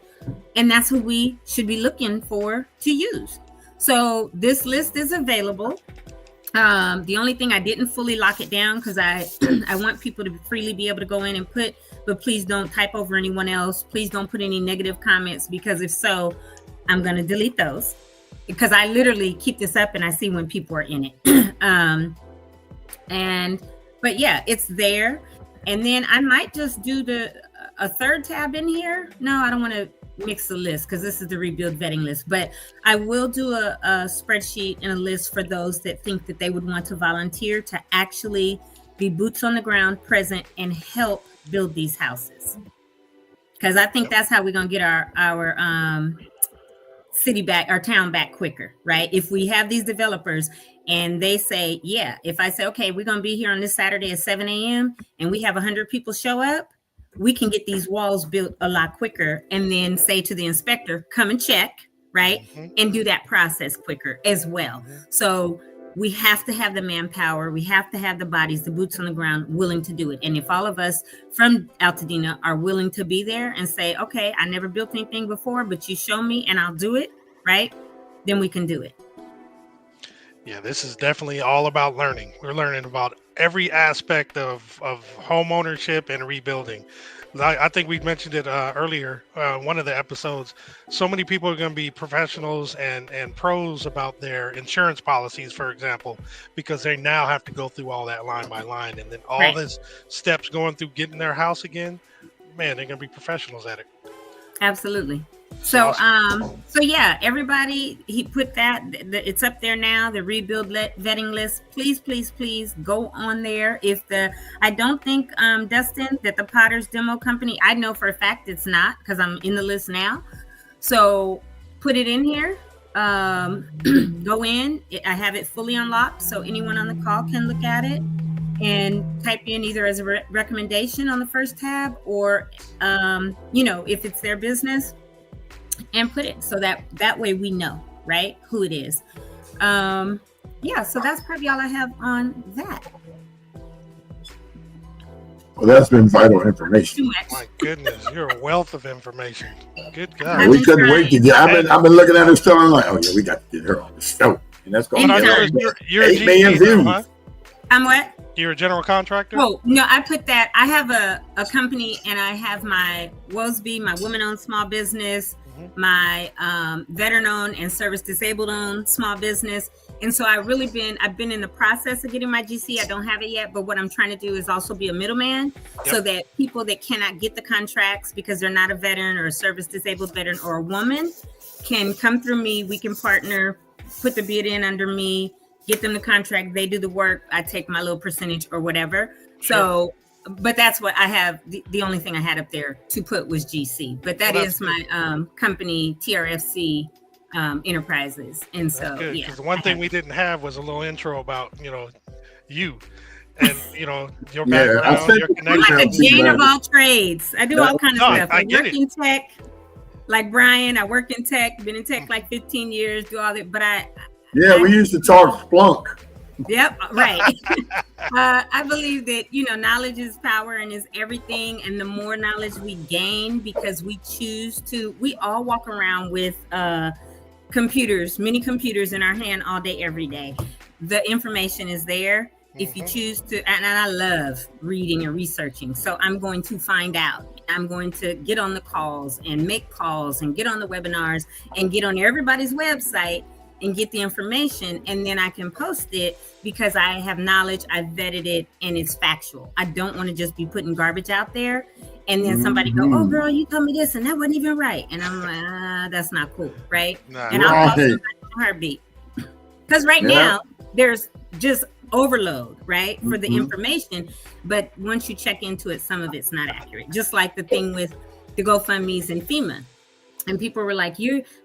S3: And that's who we should be looking for to use. So this list is available. The only thing I didn't fully lock it down because I want people to freely be able to go in and put, but please don't type over anyone else. Please don't put any negative comments, because if so, I'm going to delete those, because I literally keep this up and I see when people are in it. But yeah, it's there. And then I might just do a third tab in here. No, I don't want to mix the list because this is the rebuild vetting list, but I will do a spreadsheet and a list for those that think that they would want to volunteer to actually be boots on the ground, present, and help build these houses. Because I think that's how we're going to get our city back, our town back quicker, right? If we have these developers and they say, yeah, if I say, okay, we're going to be here on this Saturday at 7 a.m. and we have 100 people show up, we can get these walls built a lot quicker, and then say to the inspector, come and check, right? And do that process quicker as well. So we have to have the manpower. We have to have the bodies, the boots on the ground willing to do it. And if all of us from Altadena are willing to be there and say, okay, I never built anything before, but you show me and I'll do it, right? Then we can do it.
S1: Yeah, this is definitely all about learning. We're learning about every aspect of home ownership and rebuilding. I think we mentioned it earlier, one of the episodes. So many people are going to be professionals and pros about their insurance policies, for example, because they now have to go through all that line by line. And then all this steps going through getting their house again, man, they're going to be professionals at it.
S3: Absolutely. So, so yeah, everybody, he put that, it's up there now, the rebuild vetting list. Please, please, please go on there. I don't think, Dustin, that the Potter's Demo Company, I know for a fact it's not, because I'm in the list now. So put it in here, go in, I have it fully unlocked. So anyone on the call can look at it and type in either as a recommendation on the first tab, or, if it's their business, and put it so that way we know, right, who it is. So that's probably all I have on that.
S2: Well, that's been vital information.
S1: My goodness, you're a wealth of information. Good God.
S2: Yeah, we couldn't wait to get. I've been looking at her show. I'm like, oh yeah, we got to get her on the show, and that's going to be
S1: you're
S2: 8 million views.
S1: Huh?
S3: I'm what?
S1: You're a general contractor?
S3: Oh, no, I put that. I have a company, and I have my WOSB, my women-owned small business, my veteran-owned and service-disabled-owned small business. And so I've been in the process of getting my GC. I don't have it yet, but what I'm trying to do is also be a middleman so that people that cannot get the contracts because they're not a veteran or a service-disabled veteran or a woman can come through me. We can partner, put the bid in under me, get them the contract, they do the work, I take my little percentage or whatever. Sure. So, but that's what I have. The only thing I had up there to put was GC, but that is my company, TRFC enterprises. And
S1: That's
S3: so,
S1: good,
S3: yeah.
S1: because the one thing we didn't have was a little intro about, you and, your background, your
S3: I'm
S1: connection.
S3: like a Jane of all trades. I do all kinds of stuff. I work in tech, like Brian. I work in tech, been in tech like 15 years, do all that. But
S2: we used to talk Splunk.
S3: Yep, right. I believe that, knowledge is power and is everything. And the more knowledge we gain, because we all walk around with computers, many computers in our hand all day, every day. The information is there. If you choose to, and I love reading and researching. So I'm going to find out. I'm going to get on the calls and make calls and get on the webinars and get on everybody's website and get the information, and then I can post it because I have knowledge, I've vetted it, and it's factual. I don't want to just be putting garbage out there and then somebody go, oh girl, you told me this and that wasn't even right. And I'm like, that's not cool, right? And I'll call somebody in a heartbeat. Because now there's just overload, right, for the information. But once you check into it, some of it's not accurate. Just like the thing with the GoFundMe's and FEMA. And people were like,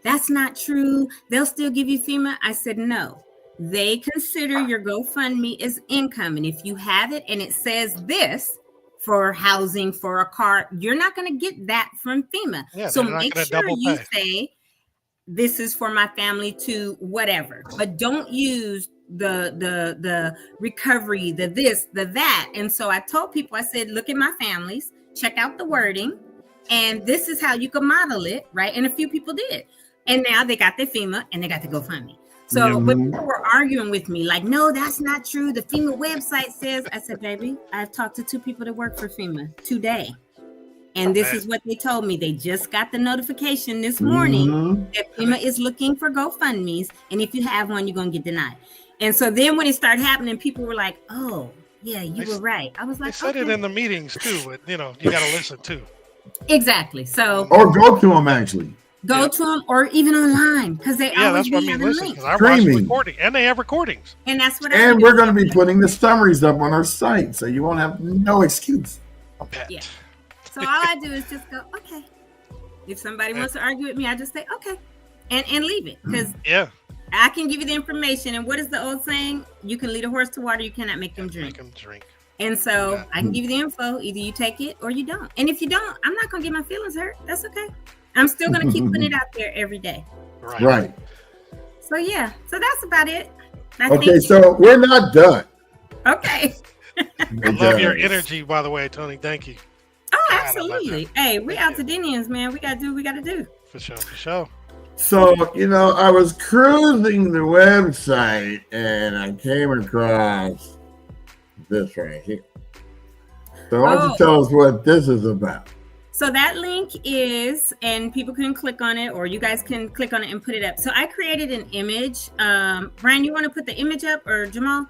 S3: that's not true. They'll still give you FEMA. I said, no, they consider your GoFundMe as income. And if you have it and it says this for housing, for a car, you're not going to get that from FEMA.
S1: Yeah,
S3: so make sure you say, this is for my family to whatever, but don't use the recovery, the this, the that. And so I told people, I said, look at my families, check out the wording. And this is how you can model it, right? And a few people did. And now they got their FEMA and they got the GoFundMe. So but people were arguing with me like, no, that's not true. The FEMA website says, I said, baby, I've talked to 2 people that work for FEMA today. And this is what they told me. They just got the notification this morning that FEMA is looking for GoFundMes. And if you have one, you're going to get denied. And so then when it started happening, people were like, oh, yeah, you were right. I was like,
S1: they said it in the meetings too, but you got to listen too.
S3: Exactly. So,
S2: or go to them actually.
S3: Go to them, or even online, because they always
S1: that's what
S3: be
S1: I mean.
S3: having
S1: Listen,
S3: links.
S1: I watch recording, and they have recordings.
S3: And that's what.
S2: And we're going to be putting the summaries up on our site, so you won't have no excuse.
S3: Yeah. So all I do is just go, okay. If somebody wants to argue with me, I just say okay, and leave it, because I can give you the information. And what is the old saying? You can lead a horse to water, you cannot make them drink. And so I can give you the info. Either you take it or you don't. And if you don't, I'm not going to get my feelings hurt. That's okay. I'm still going to keep putting it out there every day.
S2: Right.
S3: So, yeah. So that's about it.
S2: So we're not done.
S3: Okay.
S1: I love your energy, by the way, Tony. Thank you.
S3: Oh, absolutely. Hey, we Altadenians, man. We got to do what we got to do.
S1: For sure.
S2: So, I was cruising the website and I came across this right here. So why don't you tell us what this is about?
S3: So that link is, and people can click on it, or you guys can click on it and put it up. So I created an image. Brian, you want to put the image up, or Jamal?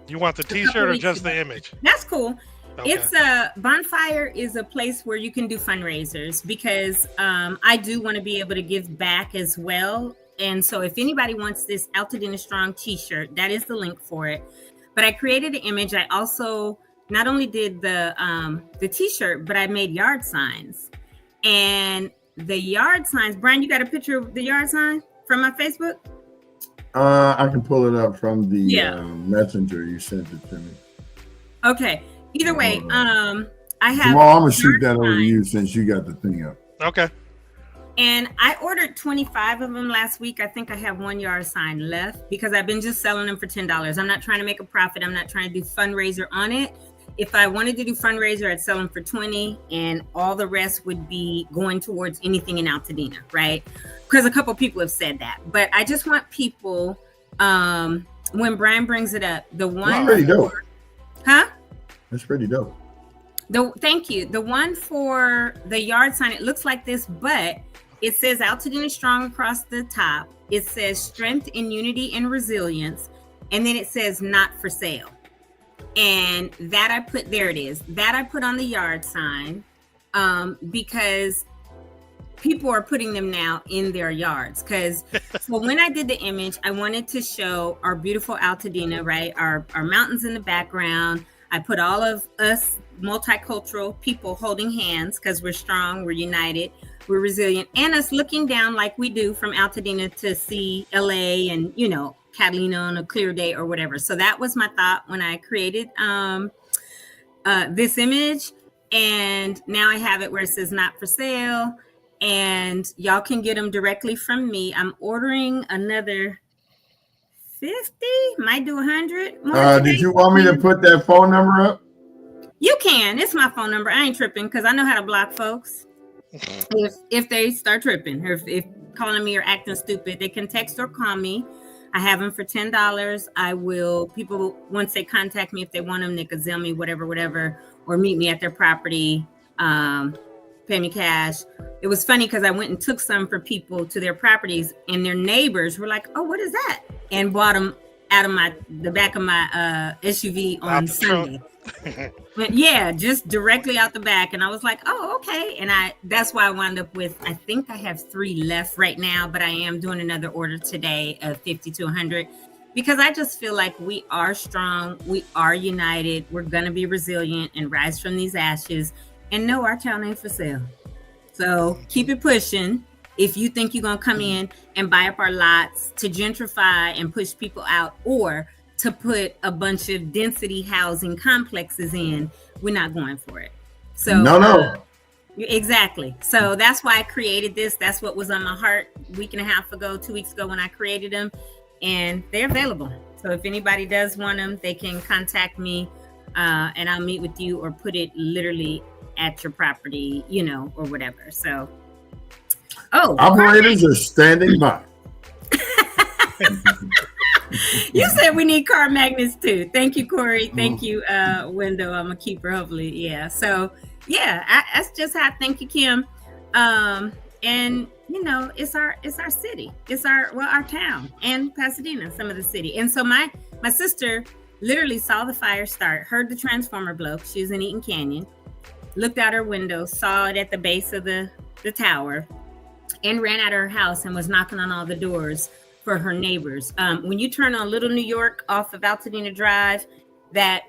S1: You want the t-shirt or just the image?
S3: That's cool. Okay. It's a bonfire is a place where you can do fundraisers, because I do want to be able to give back as well. And so if anybody wants this Altadena Strong t-shirt, that is the link for it. But I created an image. I also not only did the t-shirt, but I made yard signs. And the yard signs, Brian, you got a picture of the yard sign from my Facebook?
S2: I can pull it up from the messenger. You sent it to me.
S3: Okay. Either way, I have.
S2: Well, I'm gonna shoot that over to you since you got the thing up.
S1: Okay.
S3: And I ordered 25 of them last week. I think I have 1 yard sign left because I've been just selling them for $10. I'm not trying to make a profit. I'm not trying to do fundraiser on it. If I wanted to do fundraiser, I'd sell them for 20, and all the rest would be going towards anything in Altadena, right? Because a couple people have said that. But I just want people, when Brian brings it up, the one.
S2: That's pretty dope.
S3: Huh?
S2: That's pretty dope.
S3: Thank you. The one for the yard sign, it looks like this, but it says Altadena Strong across the top. It says strength in unity and resilience. And then it says not for sale. And that I put, there it is. That I put on the yard sign because people are putting them now in their yards. Because so when I did the image, I wanted to show our beautiful Altadena, right? Our mountains in the background. I put all of us multicultural people holding hands because we're strong, we're united. we're resilient, and us looking down like we do from Altadena to see LA and, you know, Catalina on a clear day or whatever. So that was my thought when I created this image. And now I have it where it says not for sale, and y'all can get them directly from me. I'm ordering another 50, might do 100
S2: did you want me to put that phone number up?
S3: You can. It's my phone number. I ain't tripping because I know how to block folks. If they start tripping, or if calling me or acting stupid, they can text or call me. I have them for $10. I will, people, once they contact me, if they want them, they could Zelle me, whatever, or meet me at their property, pay me cash. It was funny because I went and took some for people to their properties, and their neighbors were like, "Oh, what is that?" And bought them out of the back of my SUV on Sunday. But yeah, just directly out the back. And I was like, "Oh, okay." And that's why I wound up with, I think I have 3 left right now, but I am doing another order today of 50 to 100, because I just feel like we are strong, we are united, we're gonna be resilient and rise from these ashes. And no, our town ain't for sale. So keep it pushing. If you think you're gonna come in and buy up our lots to gentrify and push people out, or to put a bunch of density housing complexes in, we're not going for it. So
S2: no.
S3: Exactly. So that's why I created this. That's what was on my heart a week and a half ago, 2 weeks ago when I created them, and they're available. So if anybody does want them, they can contact me, and I'll meet with you or put it literally at your property, you know, or whatever. So,
S2: operators are standing by.
S3: You said we need car magnets too. Thank you, Corey. Thank you, Wendell. I'm a keeper, hopefully. Yeah. So yeah, that's just how. Thank you, Kim. And you know, it's our city. It's our town, and Pasadena, some of the city. And so my sister literally saw the fire start, heard the transformer blow. She was in Eaton Canyon, looked out her window, saw it at the base of the tower, and ran out of her house and was knocking on all the doors for her neighbors. When you turn on Little New York off of Altadena Drive, that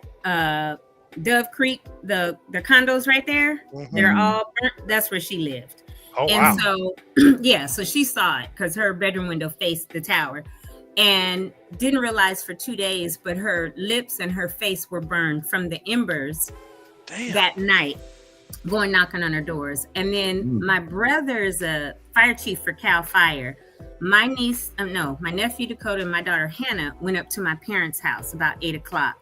S3: Dove Creek, the condos right there, they're all burnt. That's where she lived.
S1: Oh,
S3: and
S1: wow.
S3: So, yeah, so she saw it because her bedroom window faced the tower, and didn't realize for 2 days, but her lips and her face were burned from the embers. Damn. That night, going knocking on her doors. And then my brother's a fire chief for Cal Fire. My nephew Dakota and my daughter Hannah went up to my parents' house about 8:00.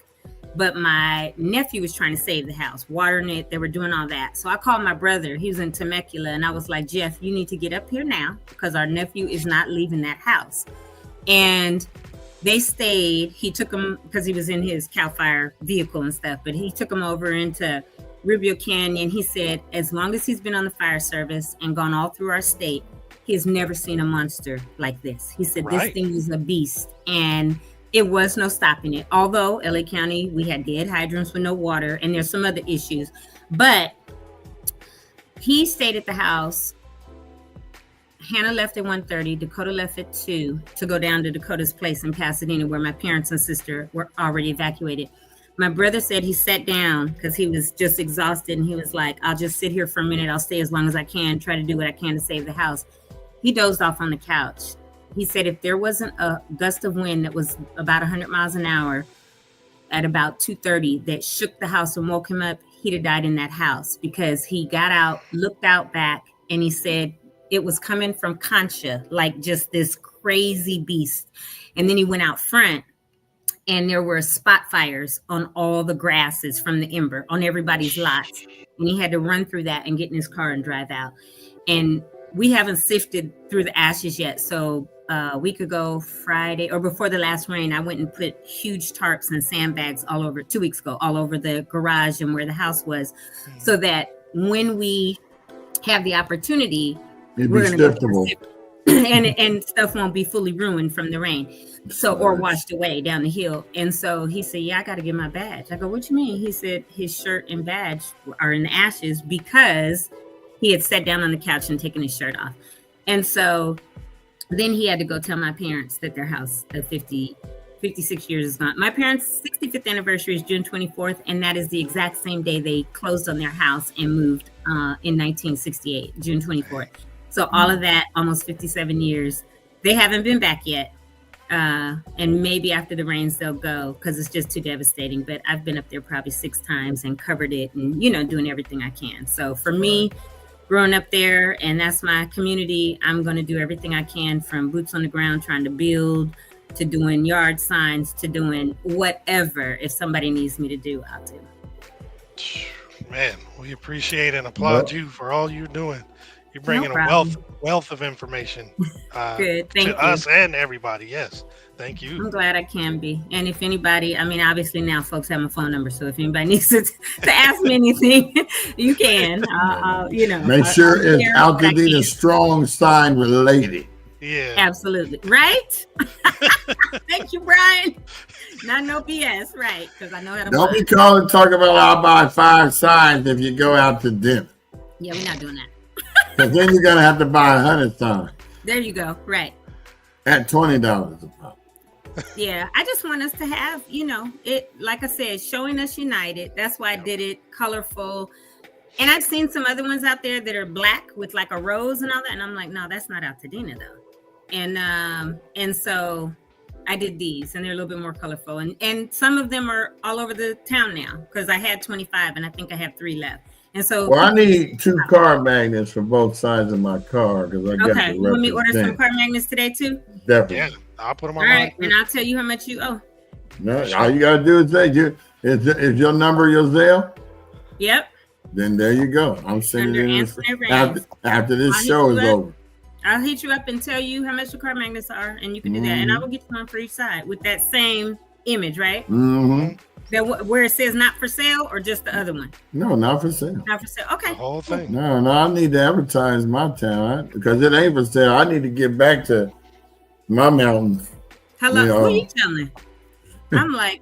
S3: But my nephew was trying to save the house, watering it. They were doing all that. So I called my brother. He was in Temecula. And I was like, Jeff, you need to get up here now because our nephew is not leaving that house. And they stayed. He took him because he was in his Cal Fire vehicle and stuff. But he took him over into Rubio Canyon. He said, as long as he's been on the fire service and gone all through our state, he has never seen a monster like this. He said, This thing is a beast. And it was no stopping it. Although LA County, we had dead hydrants with no water, and there's some other issues. But he stayed at the house. Hannah left at 1:30. Dakota left at 2 to go down to Dakota's place in Pasadena, where my parents and sister were already evacuated. My brother said he sat down because he was just exhausted, and he was like, I'll just sit here for a minute. I'll stay as long as I can, try to do what I can to save the house. He dozed off on the couch. He said if there wasn't a gust of wind that was about 100 miles an hour at about 2:30 that shook the house and woke him up, he'd have died in that house, because he got out, looked out back, and he said it was coming from Concha, like just this crazy beast. And then he went out front, and there were spot fires on all the grasses from the ember on everybody's lots. And he had to run through that and get in his car and drive out. And we haven't sifted through the ashes yet. So a week ago, Friday, or before the last rain, I went and put huge tarps and sandbags all over, 2 weeks ago, all over the garage and where the house was, so that when we have the opportunity, we're going to and stuff won't be fully ruined from the rain, or washed away down the hill. And so he said, yeah, I got to get my badge. I go, what you mean? He said his shirt and badge are in the ashes because he had sat down on the couch and taken his shirt off. And so then he had to go tell my parents that their house, a 50 56 years is gone. My parents' 65th anniversary is June 24th, and that is the exact same day they closed on their house and moved in 1968, June 24th. So all of that, almost 57 years, they haven't been back yet. And maybe after the rains they'll go, because it's just too devastating. But I've been up there probably 6 times and covered it and, doing everything I can. So for me, growing up there, and that's my community, I'm going to do everything I can, from boots on the ground, trying to build, to doing yard signs, to doing whatever. If somebody needs me to do, I'll do.
S1: Man, we appreciate and applaud you for all you're doing. You're bringing a wealth of information
S3: Good. Thank you.
S1: to us and everybody. Yes. Thank you.
S3: I'm glad I can be. And if anybody, obviously now folks have my phone number. So if anybody needs to ask me anything, you can.
S2: Make sure it's Altadena Strong Sign related.
S1: Yeah.
S3: Absolutely. Right? Thank you, Brian. Not no BS, right? Because I know how to
S2: Don't be calling talking about I'll buy 5 signs if you go out to dinner.
S3: Yeah, we're not doing that.
S2: Because then you're going to have to buy 100 signs.
S3: There you go. Right.
S2: At $20 a pop.
S3: Yeah, I just want us to have, it, like I said, showing us united. That's why I did it colorful. And I've seen some other ones out there that are black with like a rose and all that. And I'm like, no, that's not Altadena though. And so I did these, and they're a little bit more colorful. And some of them are all over the town now, because I had 25 and I think I have 3 left. And so,
S2: well, I need 2 car magnets for both sides of my car, because I got
S3: okay. You want me to order some car magnets today too?
S2: Definitely.
S1: Yeah, I'll put them on.
S3: All right, and I'll tell you how much you owe.
S2: No, all you gotta do is say, is your number your Zelle?
S3: Yep.
S2: Then there you go. I'm sending it after this show is over.
S3: I'll hit you up and tell you how much the car magnets are, and you can do that. And I will get you one for each side with that same image, right?
S2: Mm-hmm.
S3: That where it says not for sale, or just the other one?
S2: No, not for sale.
S3: Not for sale. Okay.
S1: The whole thing.
S2: No, I need to advertise my town because it ain't for sale. I need to get back to my mountains.
S3: Hello, who are you telling? I'm like,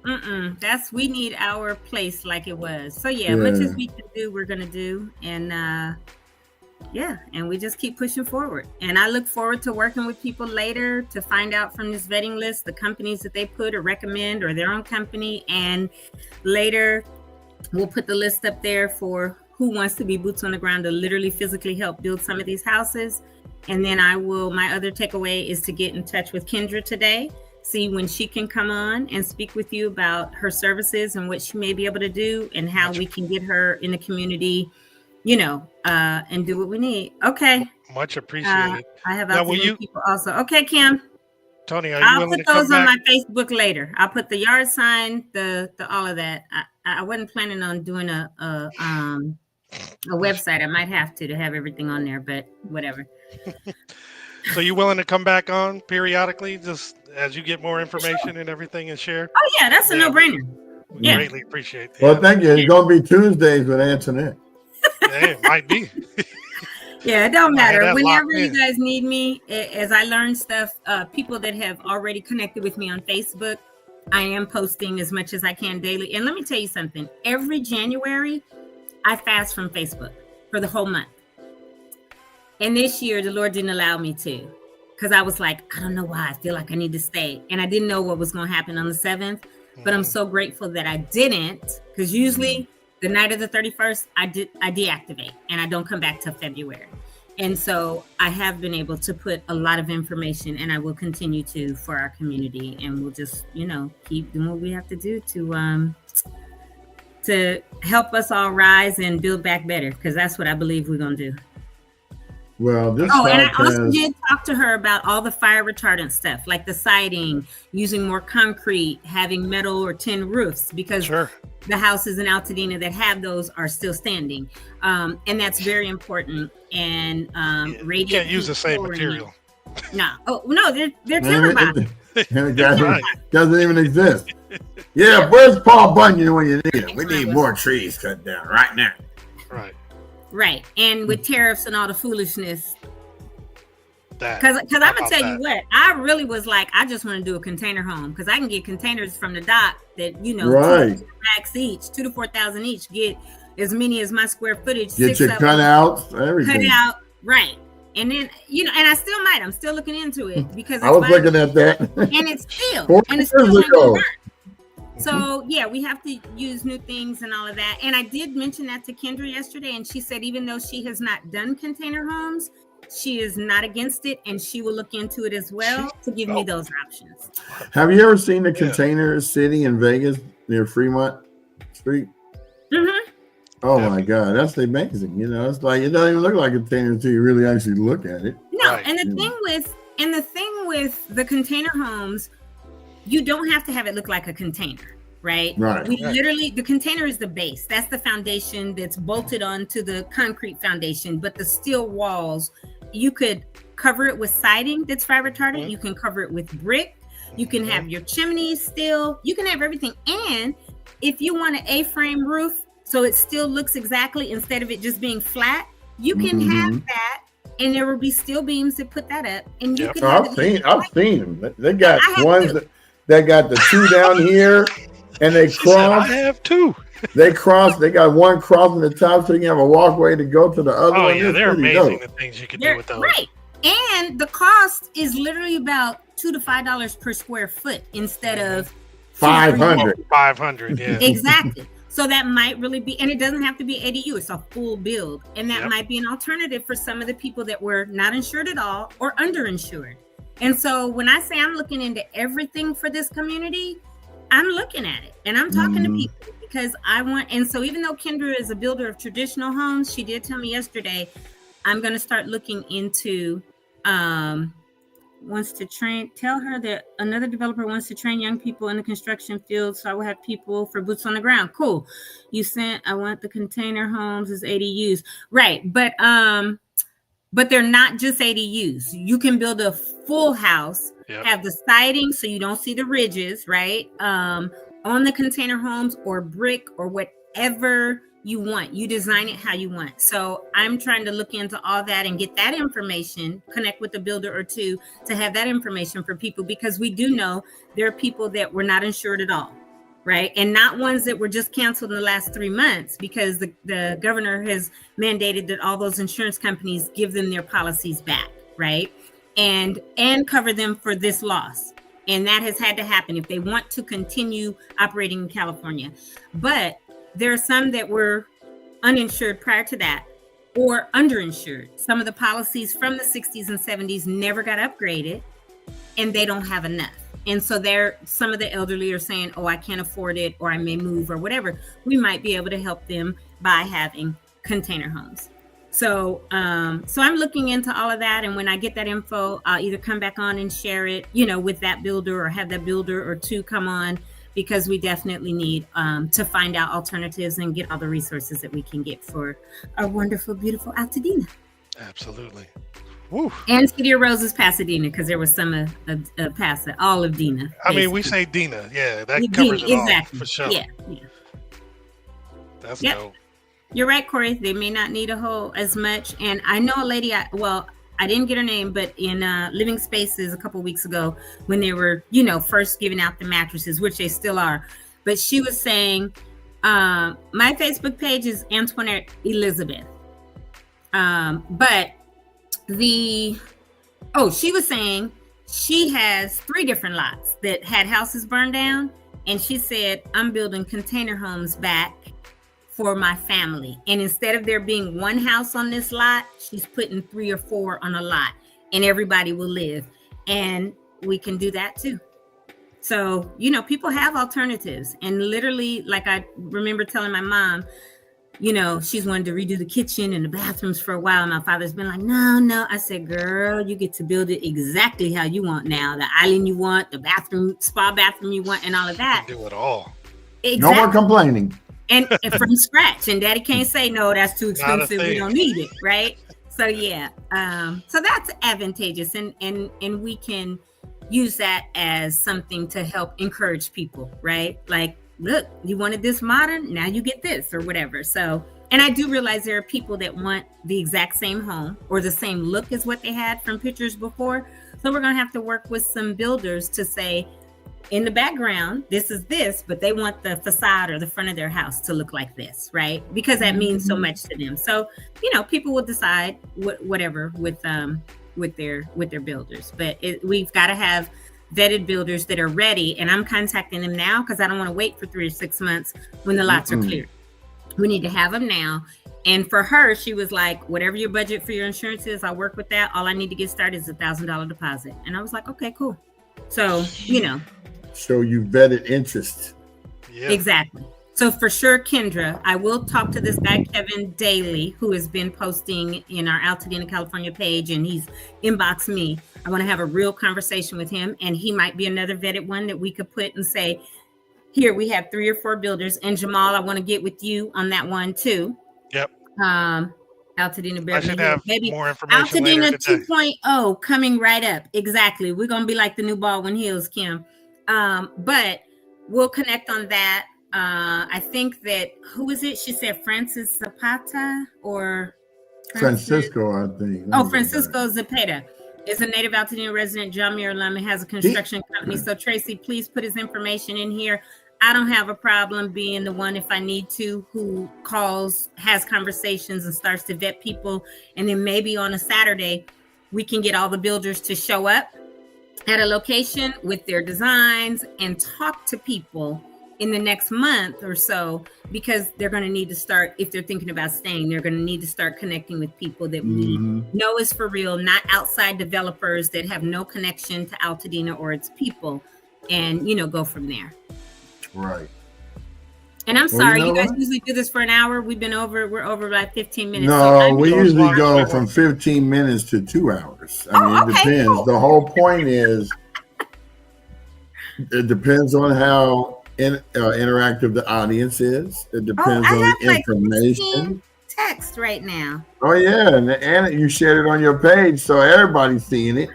S3: we need our place like it was. So yeah, much as we can do, we're gonna do, and and we just keep pushing forward. And I look forward to working with people later to find out from this vetting list the companies that they put or recommend, or their own company. And later we'll put the list up there for who wants to be boots on the ground to literally physically help build some of these houses. And then my other takeaway is to get in touch with Kendra today, see when she can come on and speak with you about her services and what she may be able to do, and how we can get her in the community, and do what we need. Okay.
S1: Much appreciated.
S3: I have people also. Okay, Kim.
S1: Tony, are you
S3: I'll
S1: willing
S3: put
S1: to
S3: those
S1: come
S3: on
S1: back?
S3: my Facebook later. I'll put the yard sign, the all of that. I wasn't planning on doing a website. I might have to have everything on there, but whatever.
S1: So you willing to come back on periodically, just as you get more information and everything, and share?
S3: Oh yeah, that's a no-brainer.
S1: We greatly appreciate that.
S2: Well, thank you. It's gonna be Tuesdays with Antoinette.
S1: Yeah, it might be.
S3: Yeah, it don't matter. Whenever you
S1: in.
S3: guys need me, as I learn stuff, people that have already connected with me on Facebook, I am posting as much as I can daily. And let me tell you something. Every January, I fast from Facebook for the whole month. And this year, the Lord didn't allow me to, because I was like, I don't know why. I feel like I need to stay. And I didn't know what was going to happen on the 7th. But I'm so grateful that I didn't, because usually the night of the 31st, I deactivate and I don't come back till February. And so I have been able to put a lot of information, and I will continue to, for our community. And we'll just, keep doing what we have to do to help us all rise and build back better, because that's what I believe we're going to do.
S2: Well,
S3: and I also did talk to her about all the fire retardant stuff, like the siding, using more concrete, having metal or tin roofs, because the houses in Altadena that have those are still standing. And that's very important. And
S2: you
S1: can't use the same material.
S3: No. Oh, no, they're timber bottom.
S2: Doesn't even exist. Yeah, where's Paul Bunyan when you need him? We need more trees cut down right now.
S3: Right. And with tariffs and all the foolishness.
S1: Because
S3: I'm going to tell you what, I really was like, I just want to do a container home, because I can get containers from the dock that, 2 to 4,000 each, get as many as my square footage.
S2: Get your cutouts, everything.
S3: Cut out, right. And then, and I still might. I'm still looking into it because
S2: I was looking at that.
S3: And it's still,
S2: 4
S3: and it's still
S2: years ago.
S3: So yeah, we have to use new things and all of that. And I did mention that to Kendra yesterday, and she said even though she has not done container homes, she is not against it, and she will look into it as well to give me those options.
S2: Have you ever seen the Container City in Vegas near Fremont Street?
S3: Mm-hmm.
S2: Oh my God, that's amazing! It's like it doesn't even look like a container until you really actually look at it.
S3: No, and the thing with the container homes, you don't have to have it look like a container, right?
S2: Right.
S3: Literally, the container is the base. That's the foundation that's bolted onto the concrete foundation. But the steel walls, you could cover it with siding that's fire retardant. You can cover it with brick. You can have your chimneys still. You can have everything. And if you want an A-frame roof, so it still looks exactly, instead of it just being flat, you can have that. And there will be steel beams that put that up. And you can
S2: I've seen them. They got ones that got the two down here, and they cross.
S1: I have two.
S2: They cross. They got one crossing the top, so you can have a walkway to go to the other one.
S1: Oh yeah, they're amazing. The things you can do with those.
S3: Right, and the cost is literally about $2 to $5 per square foot instead of
S2: 500.
S1: 500, yeah.
S3: Exactly. So that might really be, and it doesn't have to be ADU. It's a full build, and that might be an alternative for some of the people that were not insured at all or underinsured. And so when I say I'm looking into everything for this community, I'm looking at it and I'm talking to people because I want, and so even though Kendra is a builder of traditional homes, she did tell me yesterday, I'm going to start looking into, tell her that another developer wants to train young people in the construction field. So I will have people for boots on the ground. Cool. I want the container homes as ADUs. Right. But they're not just ADUs. You can build a full house, have the siding so you don't see the ridges, right? On the container homes or brick or whatever you want. You design it how you want. So I'm trying to look into all that and get that information, connect with a builder or two to have that information for people, because we do know there are people that were not insured at all. Right. And not ones that were just canceled in the last 3 months, because the governor has mandated that all those insurance companies give them their policies back. Right. And cover them for this loss. And that has had to happen if they want to continue operating in California. But there are some that were uninsured prior to that or underinsured. Some of the policies from the 60s and 70s never got upgraded, and they don't have enough. And so some of the elderly are saying, oh, I can't afford it, or I may move or whatever. We might be able to help them by having container homes. So I'm looking into all of that. And when I get that info, I'll either come back on and share it, with that builder, or have that builder or two come on, because we definitely need to find out alternatives and get all the resources that we can get for our wonderful, beautiful Altadena.
S1: Absolutely. Woo.
S3: And City of Roses, Pasadena, because there was some of all of Dena.
S1: Basically. I mean, we say Dena. Yeah, that covers it
S3: exactly.
S1: all, for sure.
S3: Yeah.
S1: That's dope.
S3: You're right, Corey. They may not need a whole as much. And I know a lady, I didn't get her name, but in Living Spaces a couple of weeks ago, when they were, first giving out the mattresses, which they still are. But she was saying, my Facebook page is Antoinette Elizabeth. But she was saying she has 3 different lots that had houses burned down. And she said, I'm building container homes back for my family. And instead of there being one house on this lot, she's putting 3 or 4 on a lot, and everybody will live. And we can do that too. So, people have alternatives. And literally, like I remember telling my mom, she's wanted to redo the kitchen and the bathrooms for a while. My father's been like, no. I said, girl, you get to build it exactly how you want now. The island you want, the bathroom, spa bathroom you want, and all of that.
S1: You can do it all.
S3: Exactly.
S2: No more complaining.
S3: And from scratch. And daddy can't say, no, that's too expensive. We don't need it. Right. So, yeah. So that's advantageous. And we can use that as something to help encourage people. Right. Like, look, you wanted this modern, now you get this or whatever. So, and I do realize there are people that want the exact same home or the same look as what they had from pictures before. So we're going to have to work with some builders to say, in the background, this is this, but they want the facade or the front of their house to look like this, right? Because that means so much to them. So, people will decide whatever with their builders, but we've got to have vetted builders that are ready. And I'm contacting them now because I don't want to wait for 3 or 6 months when the lots are cleared. We need to have them now. And for her, she was like, whatever your budget for your insurance is, I'll work with that. All I need to get started is $1,000 deposit. And I was like, okay, cool. So,
S2: So you vetted interest.
S1: Yeah.
S3: Exactly. So for sure, Kendra, I will talk to this guy, Kevin Daly, who has been posting in our Altadena, California page, and he's inboxed me. I want to have a real conversation with him, and he might be another vetted one that we could put and say, here, we have 3 or 4 builders. And Jamal, I want to get with you on that one too.
S1: Yep.
S3: Altadena,
S1: I should have more information
S3: Altadena
S1: later today.
S3: 2.0 coming right up. Exactly. We're going to be like the new Baldwin Hills, Kim. But we'll connect on that. I think that, who is it? She said Francis Zapata or
S2: Francisco, I think.
S3: Oh, Francisco Zapata is a native Altadena resident, John Muir alum, and has a construction company. So Tracy, please put his information in here. I don't have a problem being the one, if I need to, who calls, has conversations, and starts to vet people. And then maybe on a Saturday, we can get all the builders to show up at a location with their designs and talk to people in the next month or so, because they're going to need to start, if they're thinking about staying, they're going to need to start connecting with people that we know is for real, not outside developers that have no connection to Altadena or its people, and go from there.
S2: Right.
S3: And I'm sorry, you guys usually do this for an hour. We're over like 15 minutes.
S2: No, we usually go from 15 minutes to 2 hours. I mean, it depends. Cool. The whole point is, it depends on how interactive the audience is. It depends on the information.
S3: Text right now.
S2: Oh yeah, and you shared it on your page, so everybody's seeing it.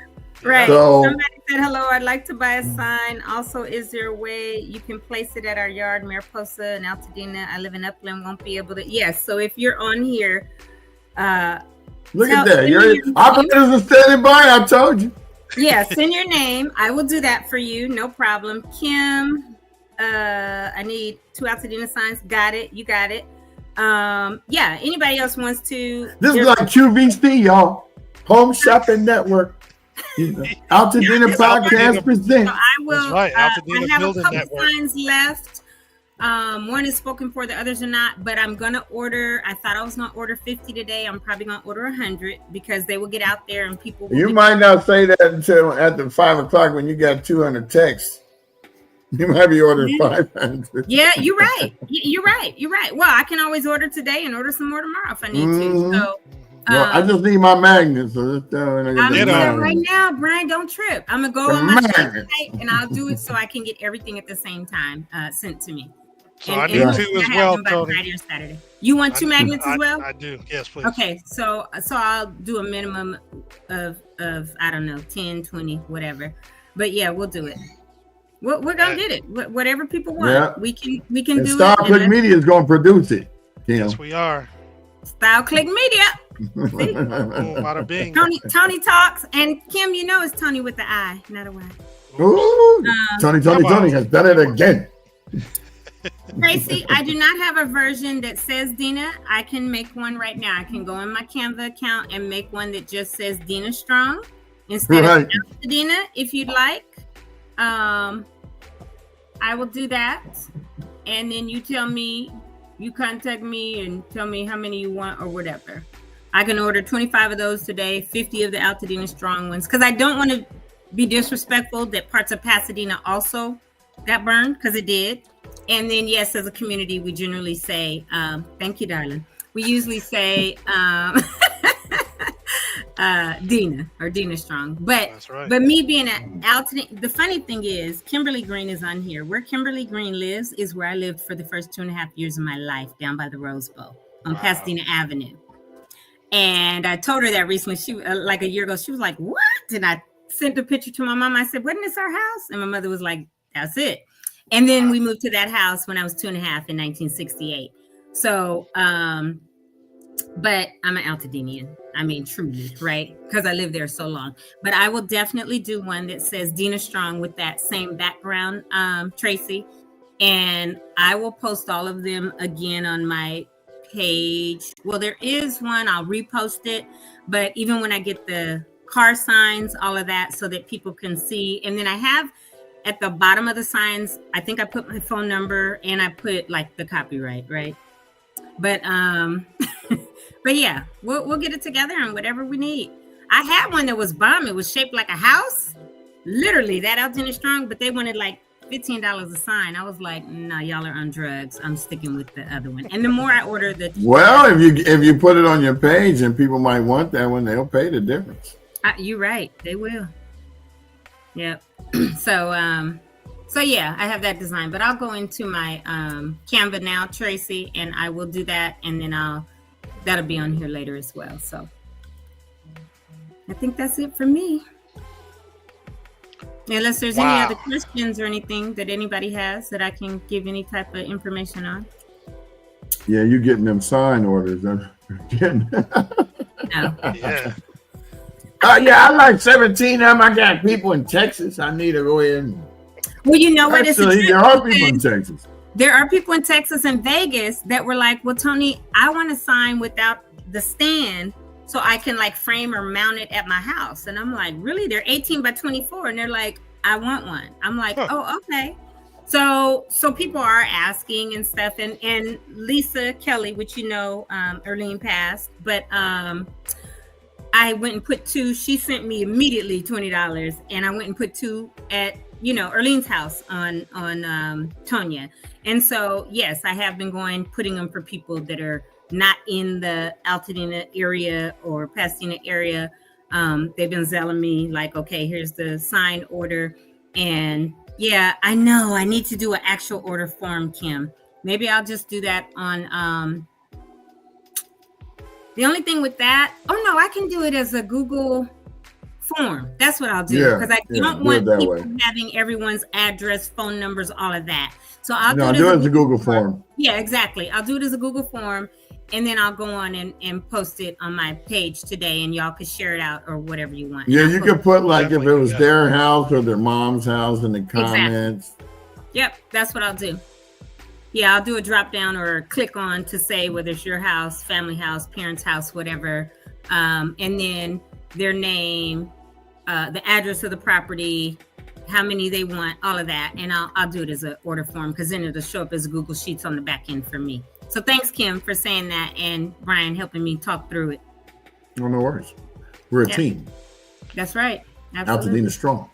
S3: Right. So, somebody said, hello, I'd like to buy a sign. Also, is there a way you can place it at our yard, Mariposa and Altadena? I live in Upland, won't be able to. Yes. So if you're on here,
S2: look at that. Operators are standing by. I told you.
S3: Yeah, send your name. I will do that for you. No problem. Kim, I need 2 Altadena signs. Got it. You got it. Yeah. Anybody else wants to?
S2: This is like QVC, y'all. Home Shopping Network. Altadena podcast present.
S3: So I will. Right. I have a couple signs left. One is spoken for, the others are not. But I'm gonna order. I thought I was gonna order 50 today. I'm probably gonna order 100 because they will get out there and people.
S2: You might not say that until at the 5 o'clock when you got 200 texts. You might be ordering 500.
S3: Yeah, you're right. You're right. Well, I can always order today and order some more tomorrow if I need to. So.
S2: Well, I just need my magnets. So
S3: I'm gonna do it right now, Brian. Don't trip. I'm gonna go on my website and I'll do it so I can get everything at the same time sent to me.
S1: So I need 2 as well, Tony.
S3: Friday or Saturday. You want 2 magnets as well?
S1: I do. Yes, please.
S3: Okay, so I'll do a minimum of I don't know, 10, 20, whatever. But yeah, we'll do it. We're gonna get it. Whatever people want, we can do it.
S2: Style Click Media is gonna produce it.
S1: Yes, we are.
S3: Style Click Media.
S1: Bada bing.
S3: Tony talks, and Kim, it's Tony with the I, not a Y.
S2: Ooh, Tony has done it again.
S3: Tracy, I do not have a version that says Dina. I can make one right now. I can go in my Canva account and make one that just says Dina Strong instead of Dina, if you'd like. I will do that, and then you tell me. You contact me and tell me how many you want or whatever. I can order 25 of those today, 50 of the Altadena Strong ones, because I don't want to be disrespectful that parts of Pasadena also got burned, because it did. And then, yes, as a community, we generally say, thank you, darling. We usually say Dina or Dina Strong. But that's right. But me being at Altadena, the funny thing is Kimberly Green is on here. Where Kimberly Green lives is where I lived for the first 2.5 years of my life, down by the Rose Bowl on Pasadena Avenue. And I told her that recently. She like a year ago, she was like, what? And I sent a picture to my mom. I said, wasn't this our house? And my mother was like, that's it. And then we moved to that house when I was 2.5 in 1968. So but I'm an Altadenian. I mean, truly, right? Because I lived there so long. But I will definitely do one that says Dina Strong with that same background, Tracy. And I will post all of them again on my page. Well, there is one, I'll repost it. But even when I get the car signs, all of that, so that people can see. And then I have at the bottom of the signs, I think I put my phone number and I put like the copyright, right? But but yeah, we'll get it together and whatever we need. I had one that was bomb. It was shaped like a house, literally that out in Strong, but they wanted like $15 a sign. I was like, no, y'all are on drugs. I'm sticking with the other one. And the more I order, the
S2: well, if you put it on your page and people might want that one, they'll pay the difference.
S3: You're right, they will. Yep. So yeah, I have that design, but I'll go into my Canva now, Tracy, and I will do that, and then that'll be on here later as well. So I think that's it for me. Unless there's any other questions or anything that anybody has that I can give any type of information on.
S2: Yeah, you getting them sign orders.
S3: No.
S1: Yeah.
S2: Yeah, I like 17 of them. I got people in Texas. I need to go in.
S3: Well, you know what?
S2: Actually, there are people in Texas.
S3: There are people in Texas and Vegas that were like, well, Tony, I want to sign without the stand so I can like frame or mount it at my house. And I'm like, really? They're 18 by 24. And they're like, I want one. I'm like, oh, okay. So people are asking and stuff. And Lisa Kelly, which you know, Erlene passed, but I went and put 2. She sent me immediately $20, and I went and put 2 at Erlene's house on Tonya. And so yes, I have been putting them for people that are not in the Altadena area or Pasadena area. They've been selling me like, okay, here's the signed order. And yeah, I know I need to do an actual order form, Kim. Maybe I'll just do that on the only thing with that, I can do it as a Google form. That's what I'll do, because I don't want people having everyone's address, phone numbers, all of that. So I'll do it as a Google form. Yeah, exactly. I'll do it as a Google form, and then I'll go on and post it on my page today, and y'all can share it out or whatever you want.
S2: Yeah, you could put like if it was their house or their mom's house in the comments.
S3: Exactly. Yep, that's what I'll do. Yeah, I'll do a drop down or click on to say whether it's your house, family house, parents' house, whatever, and then their name, the address of the property, how many they want, all of that, and I'll do it as an order form, because then it'll show up as Google Sheets on the back end for me. So thanks, Kim, for saying that, and Brian helping me talk through it.
S2: Oh, no worries. We're a team.
S3: That's right. Absolutely.
S2: Altadena strong.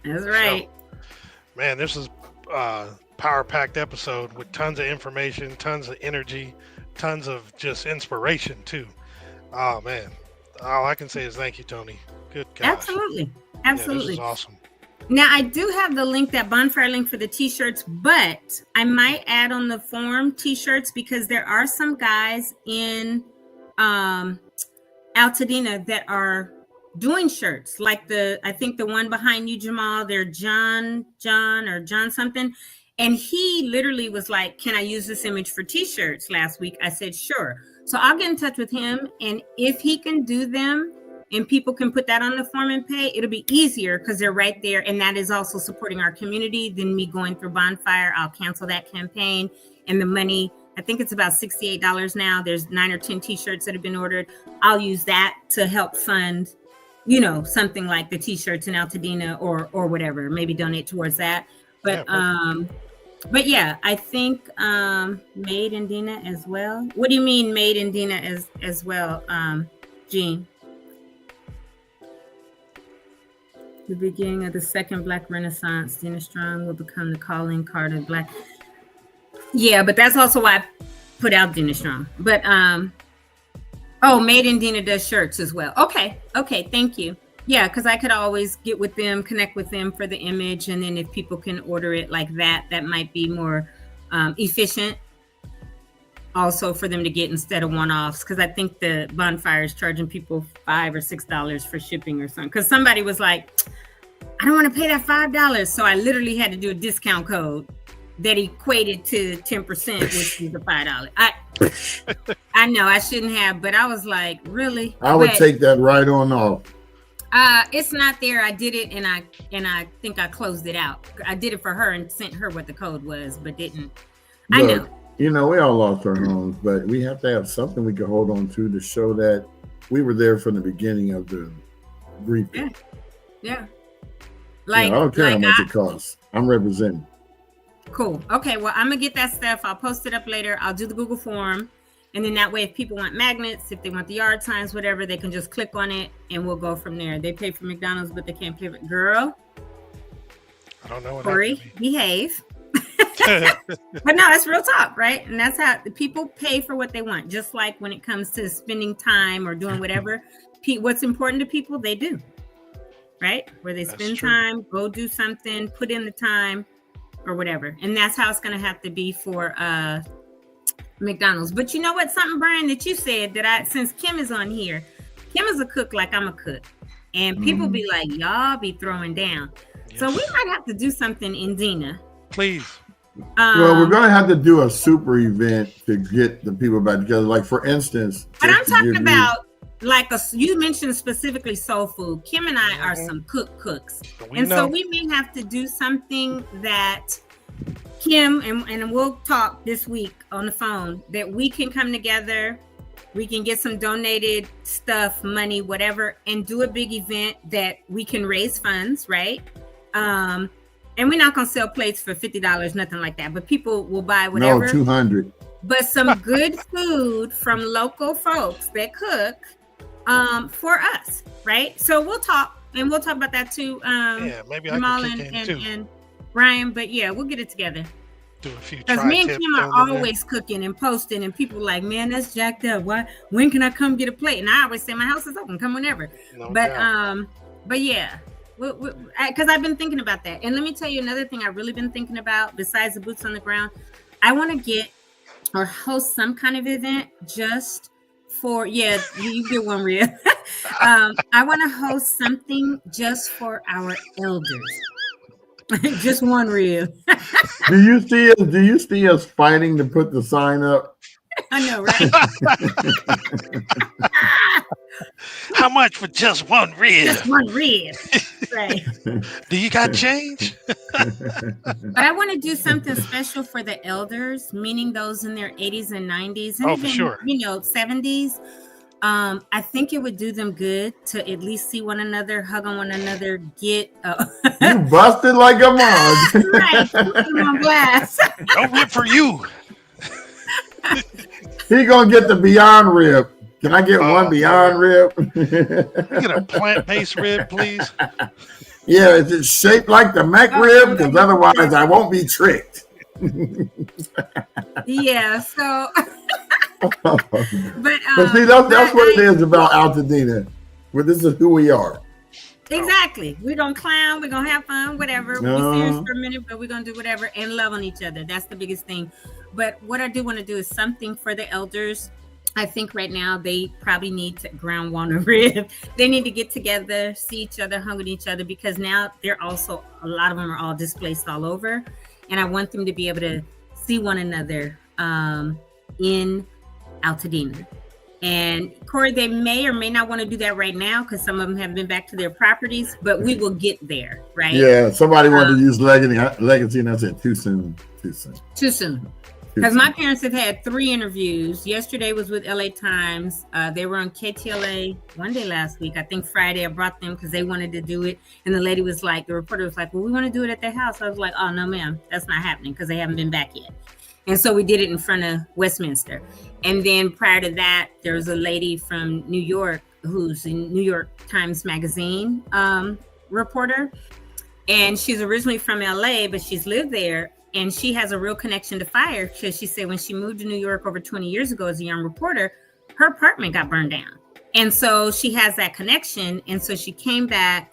S3: That's right.
S1: So, man, this is a power-packed episode with tons of information, tons of energy, tons of just inspiration too. Oh man, all I can say is thank you, Tony. Good gosh.
S3: Absolutely.
S1: Yeah, this is awesome.
S3: Now I do have the link, that bonfire link for the t-shirts, but I might add on the form t-shirts, because there are some guys in Altadena that are doing shirts, like I think the one behind you, Jamal, they're John something. And he literally was like, can I use this image for t-shirts last week? I said, sure. So I'll get in touch with him. And if he can do them and people can put that on the form and pay, it'll be easier because they're right there. And that is also supporting our community than me going through Bonfire. I'll cancel that campaign, and the money, I think it's about $68 now. There's 9 or 10 t-shirts that have been ordered. I'll use that to help fund, something like the t-shirts in Altadena or whatever, maybe donate towards that. But yeah, I think Made in Dina as well. What do you mean Made in Dina as well, Jean? The beginning of the second Black Renaissance, Dina Strong will become the calling card of Black. Yeah, but that's also why I put out Dina Strong. But Made in Dina does shirts as well. Okay, thank you. Yeah, because I could always get with them, connect with them for the image, and then if people can order it like that, that might be more efficient. Also for them to get instead of one-offs, because I think the Bonfire is charging people $5 or $6 for shipping or something. Because somebody was like, I don't want to pay that $5, so I literally had to do a discount code that equated to 10%, which is the $5. I know I shouldn't have, but I was like, really?
S2: I would take that right on off.
S3: It's not there. I did it, and I think I closed it out. I did it for her and sent her what the code was, but didn't.
S2: Look,
S3: I know.
S2: You know, we all lost our homes, but we have to have something we can hold on to show that we were there from the beginning of the briefing.
S3: Yeah. Like,
S2: I don't care how much it costs. I'm representing.
S3: Cool. Okay. Well, I'm gonna get that stuff. I'll post it up later. I'll do the Google form, and then that way, if people want magnets, if they want the yard signs, whatever, they can just click on it, and we'll go from there. They pay for McDonald's, but they can't pay for girl.
S1: I don't know what.
S3: Corey, behave. But no, that's real talk, right? And that's how the people pay for what they want. Just like when it comes to spending time or doing whatever, what's important to people, they do. Right? Where they spend time, go do something, put in the time or whatever. And that's how it's going to have to be for McDonald's. But you know what? Something, Brian, that you said that since Kim is on here, Kim is a cook like I'm a cook. And people be like, y'all be throwing down. Yes. So we might have to do something in Dina.
S1: Please.
S2: Well, we're going to have to do a super event to get the people back together. Like, for instance.
S3: But I'm talking about, like, you mentioned specifically soul food. Kim and I are some cooks. So we may have to do something that Kim, and we'll talk this week on the phone, that we can come together. We can get some donated stuff, money, whatever, and do a big event that we can raise funds, right? And we're not going to sell plates for $50, nothing like that. But people will buy whatever.
S2: No, $200.
S3: But some good food from local folks that cook for us, right? So we'll talk, and we'll talk about that too.
S1: Maybe
S3: Jamal
S1: I can kick in too.
S3: And Ryan, but yeah, we'll get it together.
S1: Do a few.
S3: Because me and Kim are always cooking and posting, and people are like, man, that's jacked up. Why? When can I come get a plate? And I always say my house is open. Come whenever. But yeah. Because I've been thinking about that. And let me tell you another thing I've really been thinking about besides the boots on the ground. I want to get or host some kind of event just for, you get one, Rhea. I want to host something just for our elders. Just one, Rhea.
S2: Do you see us fighting to put the sign up?
S3: I know, right?
S1: How much for just one rib?
S3: Just one rib. Right.
S1: Do you got change?
S3: But I want to do something special for the elders, meaning those in their 80s and 90s. And
S1: even, for sure.
S3: 70s. I think it would do them good to at least see one another, hug on one another, get
S2: you busted like a mug.
S3: Right. Put them on blast.
S1: No rib for you.
S2: He gonna get the Beyond rib. Can I get one Beyond rib?
S1: Get a plant-based rib, please.
S2: Yeah, is it shaped like the Mac rib? Because otherwise I won't be tricked.
S3: Yeah, so
S2: but see, that's what it is about Altadena. Where this is who we are.
S3: Exactly. We don't clown. We're gonna have fun. Whatever. We'll be serious for a minute, but we're gonna do whatever and love on each other. That's the biggest thing. But what I do want to do is something for the elders. I think right now they probably need to ground one a rib. They need to get together, see each other, hug with each other, because now they're also, a lot of them are all displaced all over, and I want them to be able to see one another in Altadena. And Corey, they may or may not want to do that right now because some of them have been back to their properties, but we will get there, right?
S2: Yeah, somebody wanted to use legacy, and I said too soon.
S3: Because my parents have had 3 interviews. Yesterday was with LA Times. They were on KTLA one day last week. I think Friday I brought them because they wanted to do it. And the lady was like, the reporter was like, well, we want to do it at their house. I was like, oh, no, ma'am, that's not happening because they haven't been back yet. And so we did it in front of Westminster. And then prior to that, there was a lady from New York who's in New York Times Magazine reporter. And she's originally from LA, but she's lived there. And she has a real connection to fire because she said when she moved to New York over 20 years ago as a young reporter, her apartment got burned down. And so she has that connection. And so she came back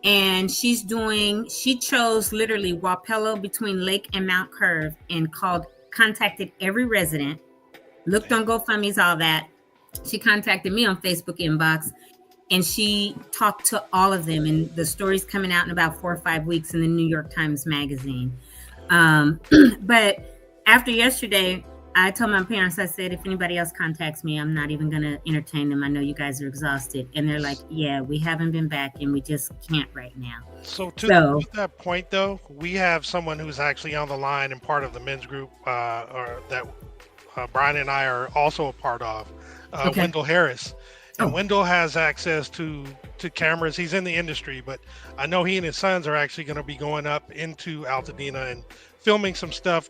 S3: and she chose literally Wapello between Lake and Mount Curve and contacted every resident, looked on GoFundMe's, all that. She contacted me on Facebook inbox and she talked to all of them. And the story's coming out in about 4 or 5 weeks in the New York Times Magazine. But after yesterday, I told my parents, I said, if anybody else contacts me, I'm not even going to entertain them. I know you guys are exhausted. And they're like, yeah, we haven't been back and we just can't right now.
S1: So to that point, though, we have someone who's actually on the line and part of the men's group, or that Brian and I are also a part of, Wendell Harris. And Wendell has access to cameras. He's in the industry, but I know he and his sons are actually going to be going up into Altadena and filming some stuff.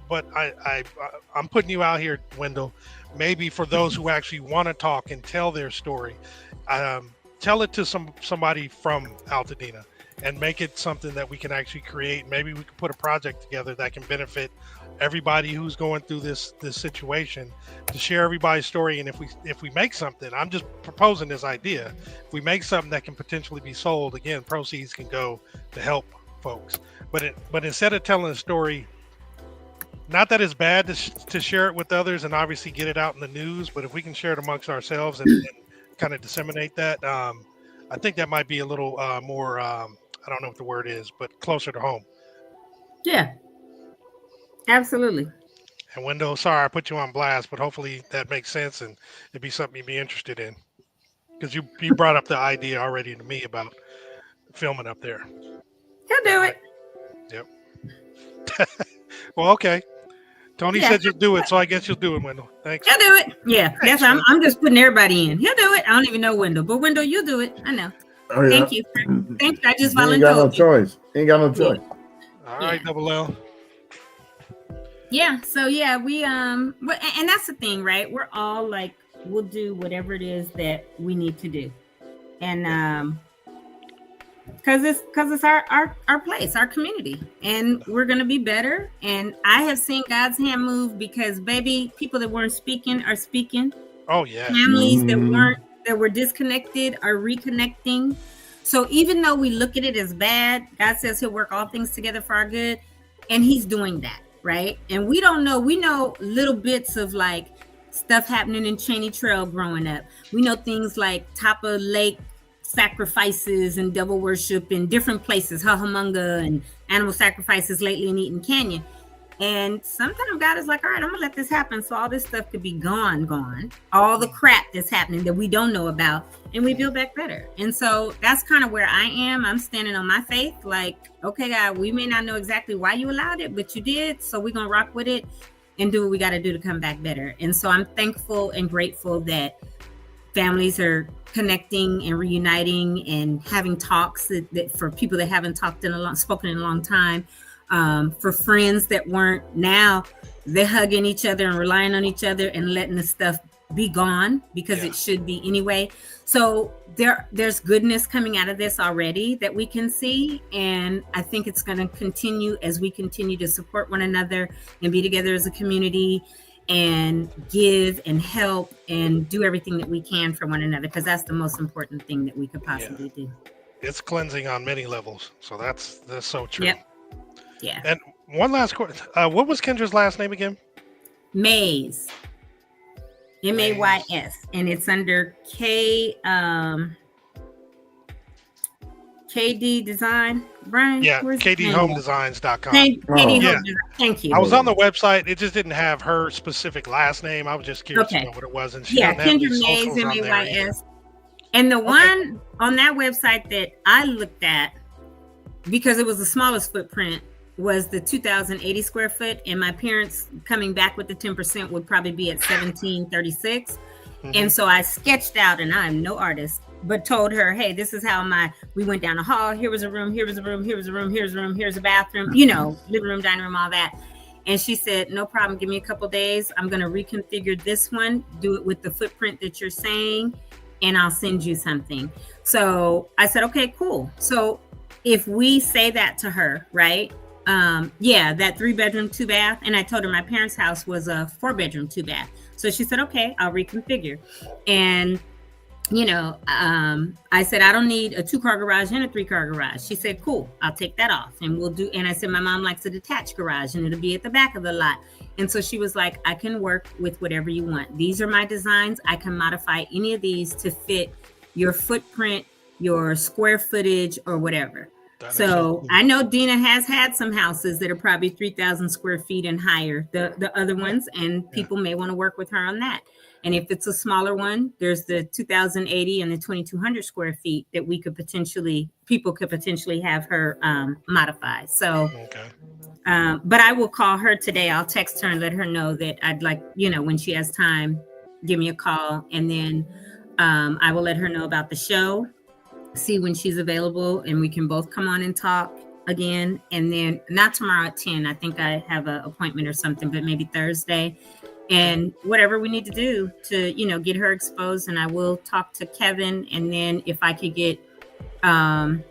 S1: But I'm putting you out here, Wendell. Maybe for those who actually want to talk and tell their story, tell it to somebody from Altadena and make it something that we can actually create. Maybe we can put a project together that can benefit everybody who's going through this situation, to share everybody's story. And if we make something, I'm just proposing this idea. If we make something that can potentially be sold, again, proceeds can go to help folks. But instead of telling a story, not that it's bad to share it with others and obviously get it out in the news, but if we can share it amongst ourselves and kind of disseminate that, I think that might be a little more, I don't know what the word is, but closer to home.
S3: Yeah, absolutely.
S1: And Wendell, sorry I put you on blast, but hopefully that makes sense and it'd be something you'd be interested in. Because you brought up the idea already to me about filming up there.
S3: He'll do it.
S1: Yep. Well, okay. Tony said you'll do it, so I guess you'll do it, Wendell. Thanks.
S3: He'll do it. Yeah, that's I'm just putting everybody in. He'll do it. I don't even know Wendell, but Wendell, you'll do it. I know.
S2: Oh, yeah.
S3: Thank you. Thank you. I just volunteered.
S2: Ain't got no choice. Ain't got no choice.
S1: All right, Double L.
S3: Yeah. So yeah, we and that's the thing, right? We're all like, we'll do whatever it is that we need to do, and because it's our place, our community, and we're gonna be better. And I have seen God's hand move because, baby, people that weren't speaking are speaking.
S1: Oh yeah.
S3: Families that were disconnected are reconnecting. So even though we look at it as bad, God says He'll work all things together for our good, and He's doing that, right? And we don't know. We know little bits of like stuff happening in Cheney Trail growing up. We know things like Top of Lake sacrifices and devil worship in different places, Hullamunga and animal sacrifices lately in Eaton Canyon. And sometimes God is like, all right, I'm gonna let this happen so all this stuff could be gone, all the crap that's happening that we don't know about, and we build back better. And so that's kind of where I am. I'm standing on my faith, like, okay, God, we may not know exactly why you allowed it, but you did, so we're gonna rock with it and do what we got to do to come back better. And so I'm thankful and grateful that families are connecting and reuniting and having talks that for people that haven't spoken in a long time, for friends that weren't, now they're hugging each other and relying on each other and letting the stuff be gone because it should be anyway. So there's goodness coming out of this already that we can see, and I think it's going to continue as we continue to support one another and be together as a community and give and help and do everything that we can for one another, because that's the most important thing that we could possibly do.
S1: It's cleansing on many levels, so that's so true.
S3: Yep. Yeah.
S1: And one last question, what was Kendra's last name again?
S3: Mays, Mays, and it's under KD Design. Brian?
S1: Yeah, KDHomeDesigns.com.
S3: Thank you.
S1: I was on the website. It just didn't have her specific last name. I was just curious to know what it was. And she
S3: Kendra Mays, Mays. And the one on that website that I looked at, because it was the smallest footprint, was the 2,080 square foot. And my parents coming back with the 10% would probably be at 1,736. And so I sketched out, and I'm no artist, but told her, hey, this is how we went down the hall. Here was a room, here was a room, here was a room, here's a room, here's a bathroom, living room, dining room, all that. And she said, no problem. Give me a couple days. I'm going to reconfigure this one, do it with the footprint that you're saying, and I'll send you something. So I said, okay, cool. So if we say that to her, right? That 3-bedroom, 2-bath. And I told her my parents' house was a 4-bedroom, 2-bath. So she said, okay, I'll reconfigure. And I said, I don't need a 2-car garage and a 3-car garage. She said, cool, I'll take that off and we'll do. And I said, my mom likes a detached garage and it'll be at the back of the lot. And so she was like, I can work with whatever you want. These are my designs. I can modify any of these to fit your footprint, your square footage, or whatever. So I know Dina has had some houses that are probably 3,000 square feet and higher, the other ones, and people may want to work with her on that. And if it's a smaller one, there's the 2,080 and the 2,200 square feet that people could potentially have her modify. So, but I will call her today. I'll text her and let her know that I'd like, when she has time, give me a call. And then I will let her know about the show, see when she's available, and we can both come on and talk again. And then not tomorrow at 10. I think I have an appointment or something, but maybe Thursday. And whatever we need to do to, get her exposed. And I will talk to Kevin. And then if I could get,
S1: I'll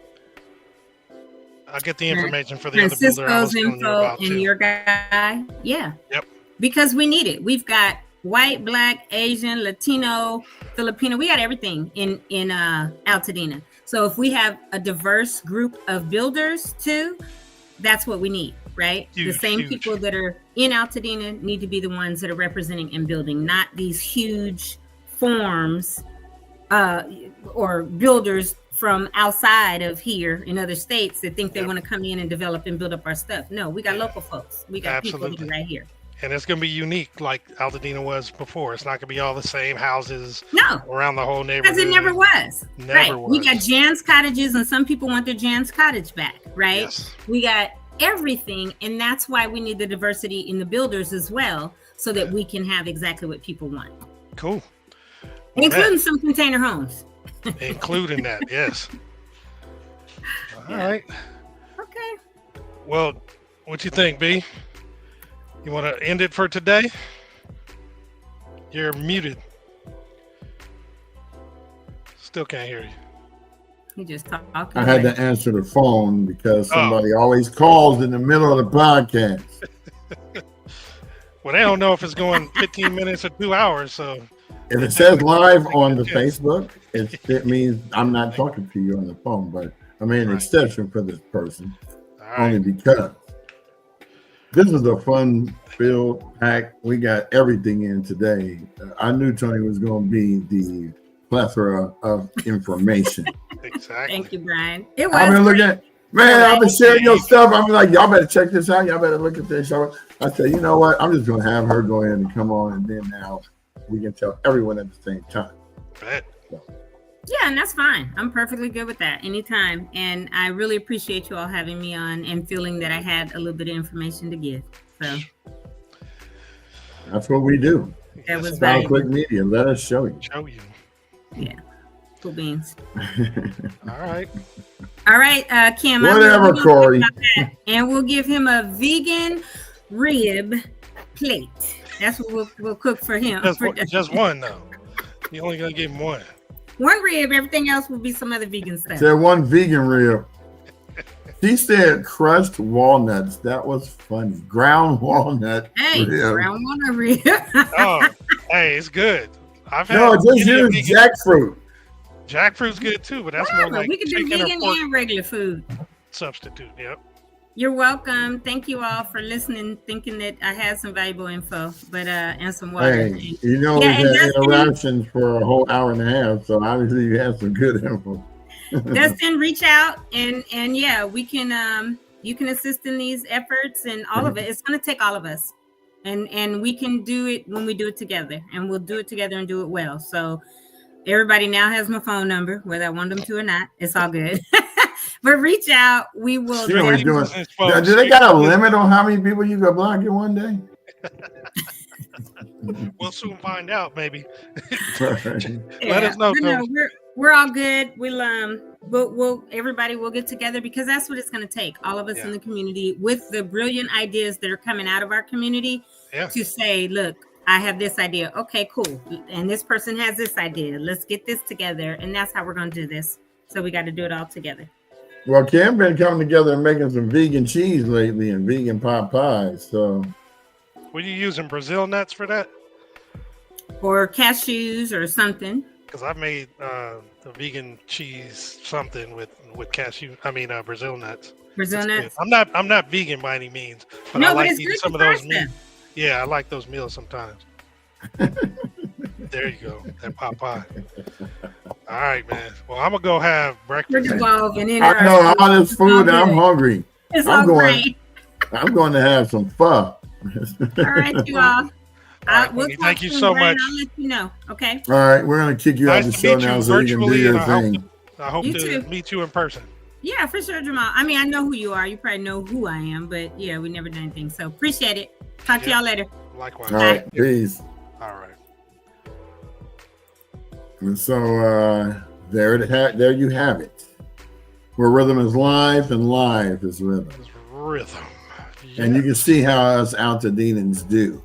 S1: get the information for the
S3: Francisco's info and your guy. Yeah.
S1: Yep.
S3: Because we need it. We've got white, black, Asian, Latino, Filipino. We got everything in Altadena. So if we have a diverse group of builders too, that's what we need. Right? The same people that are in Altadena need to be the ones that are representing and building, not these huge forms or builders from outside of here in other states that think they want to come in and develop and build up our stuff. No, we got local folks. We got people right here.
S1: And it's going to be unique like Altadena was before. It's not going to be all the same houses around the whole neighborhood.
S3: Because it never was. Never was. We got Jan's cottages, and some people want their Jan's cottage back, right? Yes. We got everything, and that's why we need the diversity in the builders as well, so that we can have exactly what people want.
S1: Cool.
S3: Including some container homes.
S1: Including that, yes. All right.
S3: Okay.
S1: Well, what you think, B? You want to end it for today? You're muted. Still can't hear you.
S3: He just talking.
S2: I had to answer the phone because somebody always calls in the middle of the podcast.
S1: Well, they don't know if it's going 15 minutes or 2 hours. So
S2: if it says live on the Facebook, it means I'm not talking to you on the phone. But I made an exception for this person only because this is a fun-filled pack. We got everything in today. I knew Tony was going to be the plethora of information.
S1: Exactly.
S3: Thank you, Brian. It was.
S2: I've been looking at, I've been sharing your stuff. I'm like, y'all better check this out. Y'all better look at this. I said, you know what? I'm just going to have her go ahead and come on, and then now we can tell everyone at the same time.
S1: Right.
S2: So.
S3: Yeah, and that's fine. I'm perfectly good with that anytime. And I really appreciate you all having me on and feeling that I had a little bit of information to give. So
S2: that's what we do.
S3: That was
S2: Quick Media. Let us show you.
S3: Yeah. Cool beans.
S1: All right.
S3: All right, Kim.
S2: Whatever, Corey.
S3: And we'll give him a vegan rib plate. That's what we'll cook for him.
S1: Just one, though. You're only going to give him one.
S3: One rib. Everything else will be some other vegan stuff.
S2: Said one vegan rib. She said crushed walnuts. That was funny. Ground walnut.
S3: Hey,
S2: rib.
S3: Ground walnut rib.
S1: Oh, hey, it's good.
S2: Just use jackfruit.
S1: Jackfruit's good too, but that's more like
S3: we can do vegan and regular food
S1: substitute. Yep.
S3: You're welcome. Thank you all for listening, thinking that I had some valuable info, but and some water.
S2: Hey, we've had interactions for a whole hour and a half, so obviously you have some good info.
S3: Dustin, reach out and yeah, we can you can assist in these efforts and all of it. It's going to take all of us, and we can do it when we do it together, and we'll do it together and do it well. So everybody now has my phone number, whether I want them to or not. It's all good. But reach out. We will.
S2: Do they got a limit on how many people you can block in one day?
S1: We'll soon find out, maybe.
S2: Let
S1: us know.
S3: No, we're all good. We'll everybody will get together because that's what it's going to take. All of us in the community with the brilliant ideas that are coming out of our community to say, look, I have this idea. Okay, cool. And this person has this idea. Let's get this together. And that's how we're going to do this. So we got to do it all together.
S2: Well, Kim been coming together and making some vegan cheese lately and vegan pot pies. So,
S1: were you using Brazil nuts for that?
S3: Or cashews or something?
S1: Because I made the vegan cheese something with Brazil nuts.
S3: Brazil nuts.
S1: Good. I'm not vegan by any means, but I like eating some of those meals. Yeah, I like those meals sometimes. There you go, that pot pie. All right, man. Well, I'm gonna go have
S3: We're
S1: breakfast.
S3: devolving in.
S2: I know all this food. I'm hungry.
S3: It's
S2: I'm
S3: all
S2: going.
S3: great.
S2: I'm going to have some pho.
S3: All right, you all.
S1: All right,
S3: We'll
S1: Queenie,
S3: talk
S1: thank you
S3: soon,
S1: so
S3: Brian.
S1: much.
S3: I'll let you know. Okay.
S2: All right, we're gonna kick you out of the
S1: Nice to
S2: show
S1: meet
S2: now
S1: you
S2: so you can do
S1: virtually,
S2: your
S1: and
S2: thing.
S1: I hope
S3: You
S1: to
S3: too.
S1: meet you in person.
S3: Yeah, for sure, Jamal. I mean, I know who you are. You probably know who I am, but yeah, we never done anything. So appreciate it. Talk to y'all later.
S1: Likewise.
S2: All right, peace.
S1: All right.
S2: And so there you have it. Where rhythm is life and life is rhythm.
S1: It's rhythm.
S2: And you can see how us Altadenians do.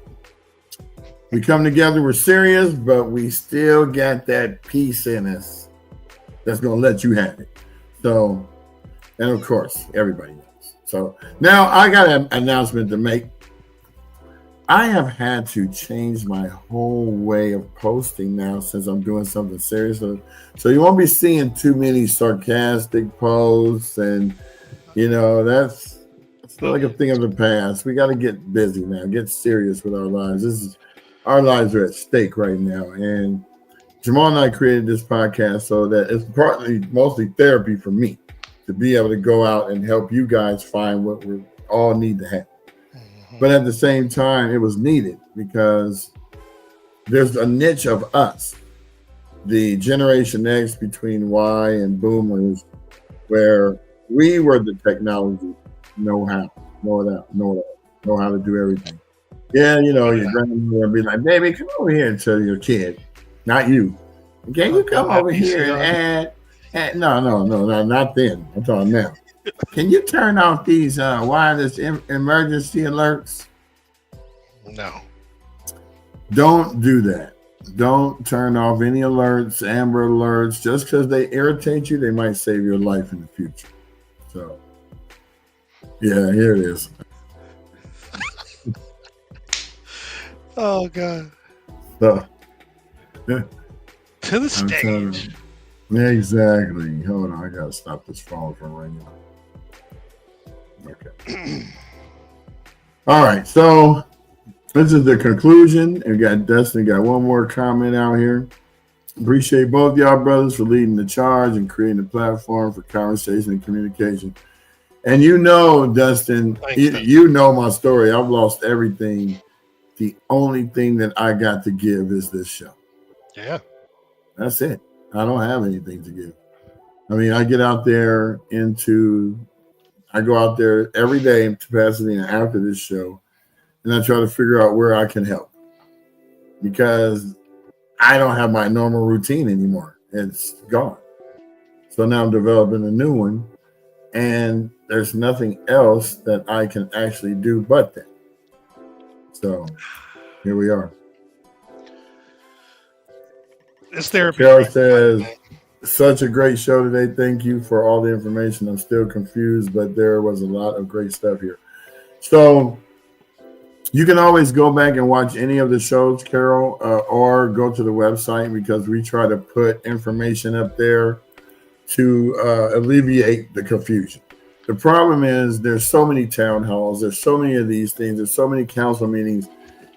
S2: We come together, we're serious, but we still got that peace in us that's going to let you have it. So, and of course, everybody knows. So now I got an announcement to make. I have had to change my whole way of posting now since I'm doing something serious. So you won't be seeing too many sarcastic posts, and that's like a thing of the past. We got to get busy now, get serious with our lives. Our lives are at stake right now, and Jamal and I created this podcast so that it's mostly therapy for me to be able to go out and help you guys find what we all need to have. But at the same time, it was needed because there's a niche of us, the Generation X between Y and Boomers, where we were the technology know how to do everything. Yeah, your grandmother would be like, "Baby, come over here and tell your kid, not you. Can you come over here and add?" No, not then. I'm talking now. Can you turn off these wireless emergency alerts?
S1: No.
S2: Don't do that. Don't turn off any alerts, Amber alerts. Just because they irritate you, they might save your life in the future. So, yeah, here it is.
S1: Oh, God.
S2: So,
S1: to the stage.
S2: Exactly. Hold on, I gotta stop this phone from ringing. Okay. All right, so this is the conclusion. And we got Dustin got one more comment out here. Appreciate both y'all brothers for leading the charge and creating a platform for conversation and communication. And Dustin, you know my story. I've lost everything. The only thing that I got to give is this show.
S1: Yeah.
S2: That's it. I don't have anything to give. I mean, I go out there every day to Pasadena after this show, and I try to figure out where I can help because I don't have my normal routine anymore. It's gone. So now I'm developing a new one, and there's nothing else that I can actually do but that. So here we are.
S1: It's therapy.
S2: Carol says, such a great show today. Thank you for all the information. I'm still confused, but there was a lot of great stuff here. So you can always go back and watch any of the shows, Carol, or go to the website because we try to put information up there to alleviate the confusion. The problem is there's so many town halls, there's so many of these things, there's so many council meetings,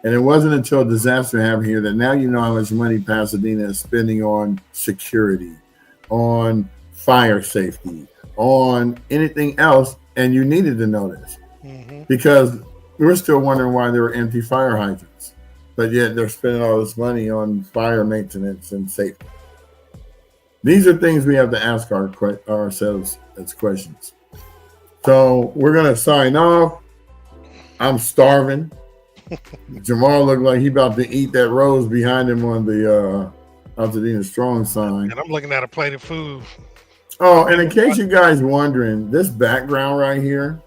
S2: and it wasn't until a disaster happened here that now you know how much money Pasadena is spending on security, on fire safety, on anything else, and you needed to know this because we're still wondering why there were empty fire hydrants, but yet they're spending all this money on fire maintenance and safety. These are things we have to ask ourselves as questions. So we're going to sign off. I'm starving. Jamal looked like he about to eat that rose behind him on the Altadena Strong sign.
S1: And I'm looking at a plate of food.
S2: Oh, and in case you guys wondering, this background right here,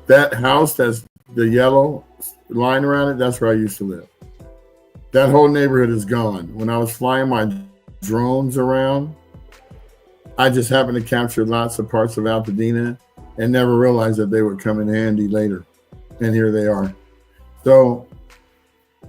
S2: that house that's the yellow line around it, that's where I used to live. That whole neighborhood is gone. When I was flying my drones around, I just happened to capture lots of parts of Altadena and never realized that they would come in handy later. And here they are. So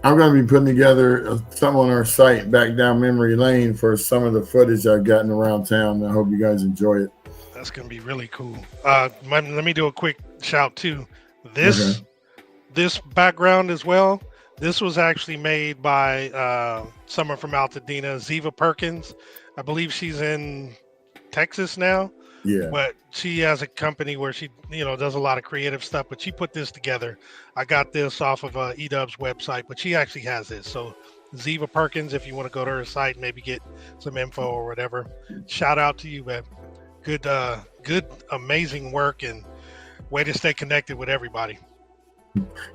S2: I'm going to be putting together something on our site back down memory lane for some of the footage I've gotten around town. I hope you guys enjoy it.
S1: That's going to be really cool. Let me do a quick shout too. This background as well. This was actually made by someone from Altadena, Ziva Perkins. I believe she's in Texas now.
S2: Yeah.
S1: But she has a company where she, does a lot of creative stuff. But she put this together. I got this off of Edub's website, but she actually has this. So Ziva Perkins, if you want to go to her site and maybe get some info or whatever, shout out to you, man. Good, amazing work and way to stay connected with everybody.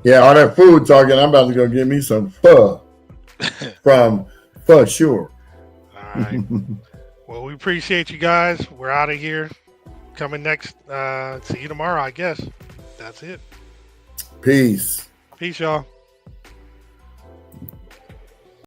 S2: Yeah, all that food talking, I'm about to go get me some pho from For Sure.
S1: All right. Well, we appreciate you guys. We're out of here. Coming next. See you tomorrow, I guess. That's it.
S2: Peace.
S1: Peace, y'all.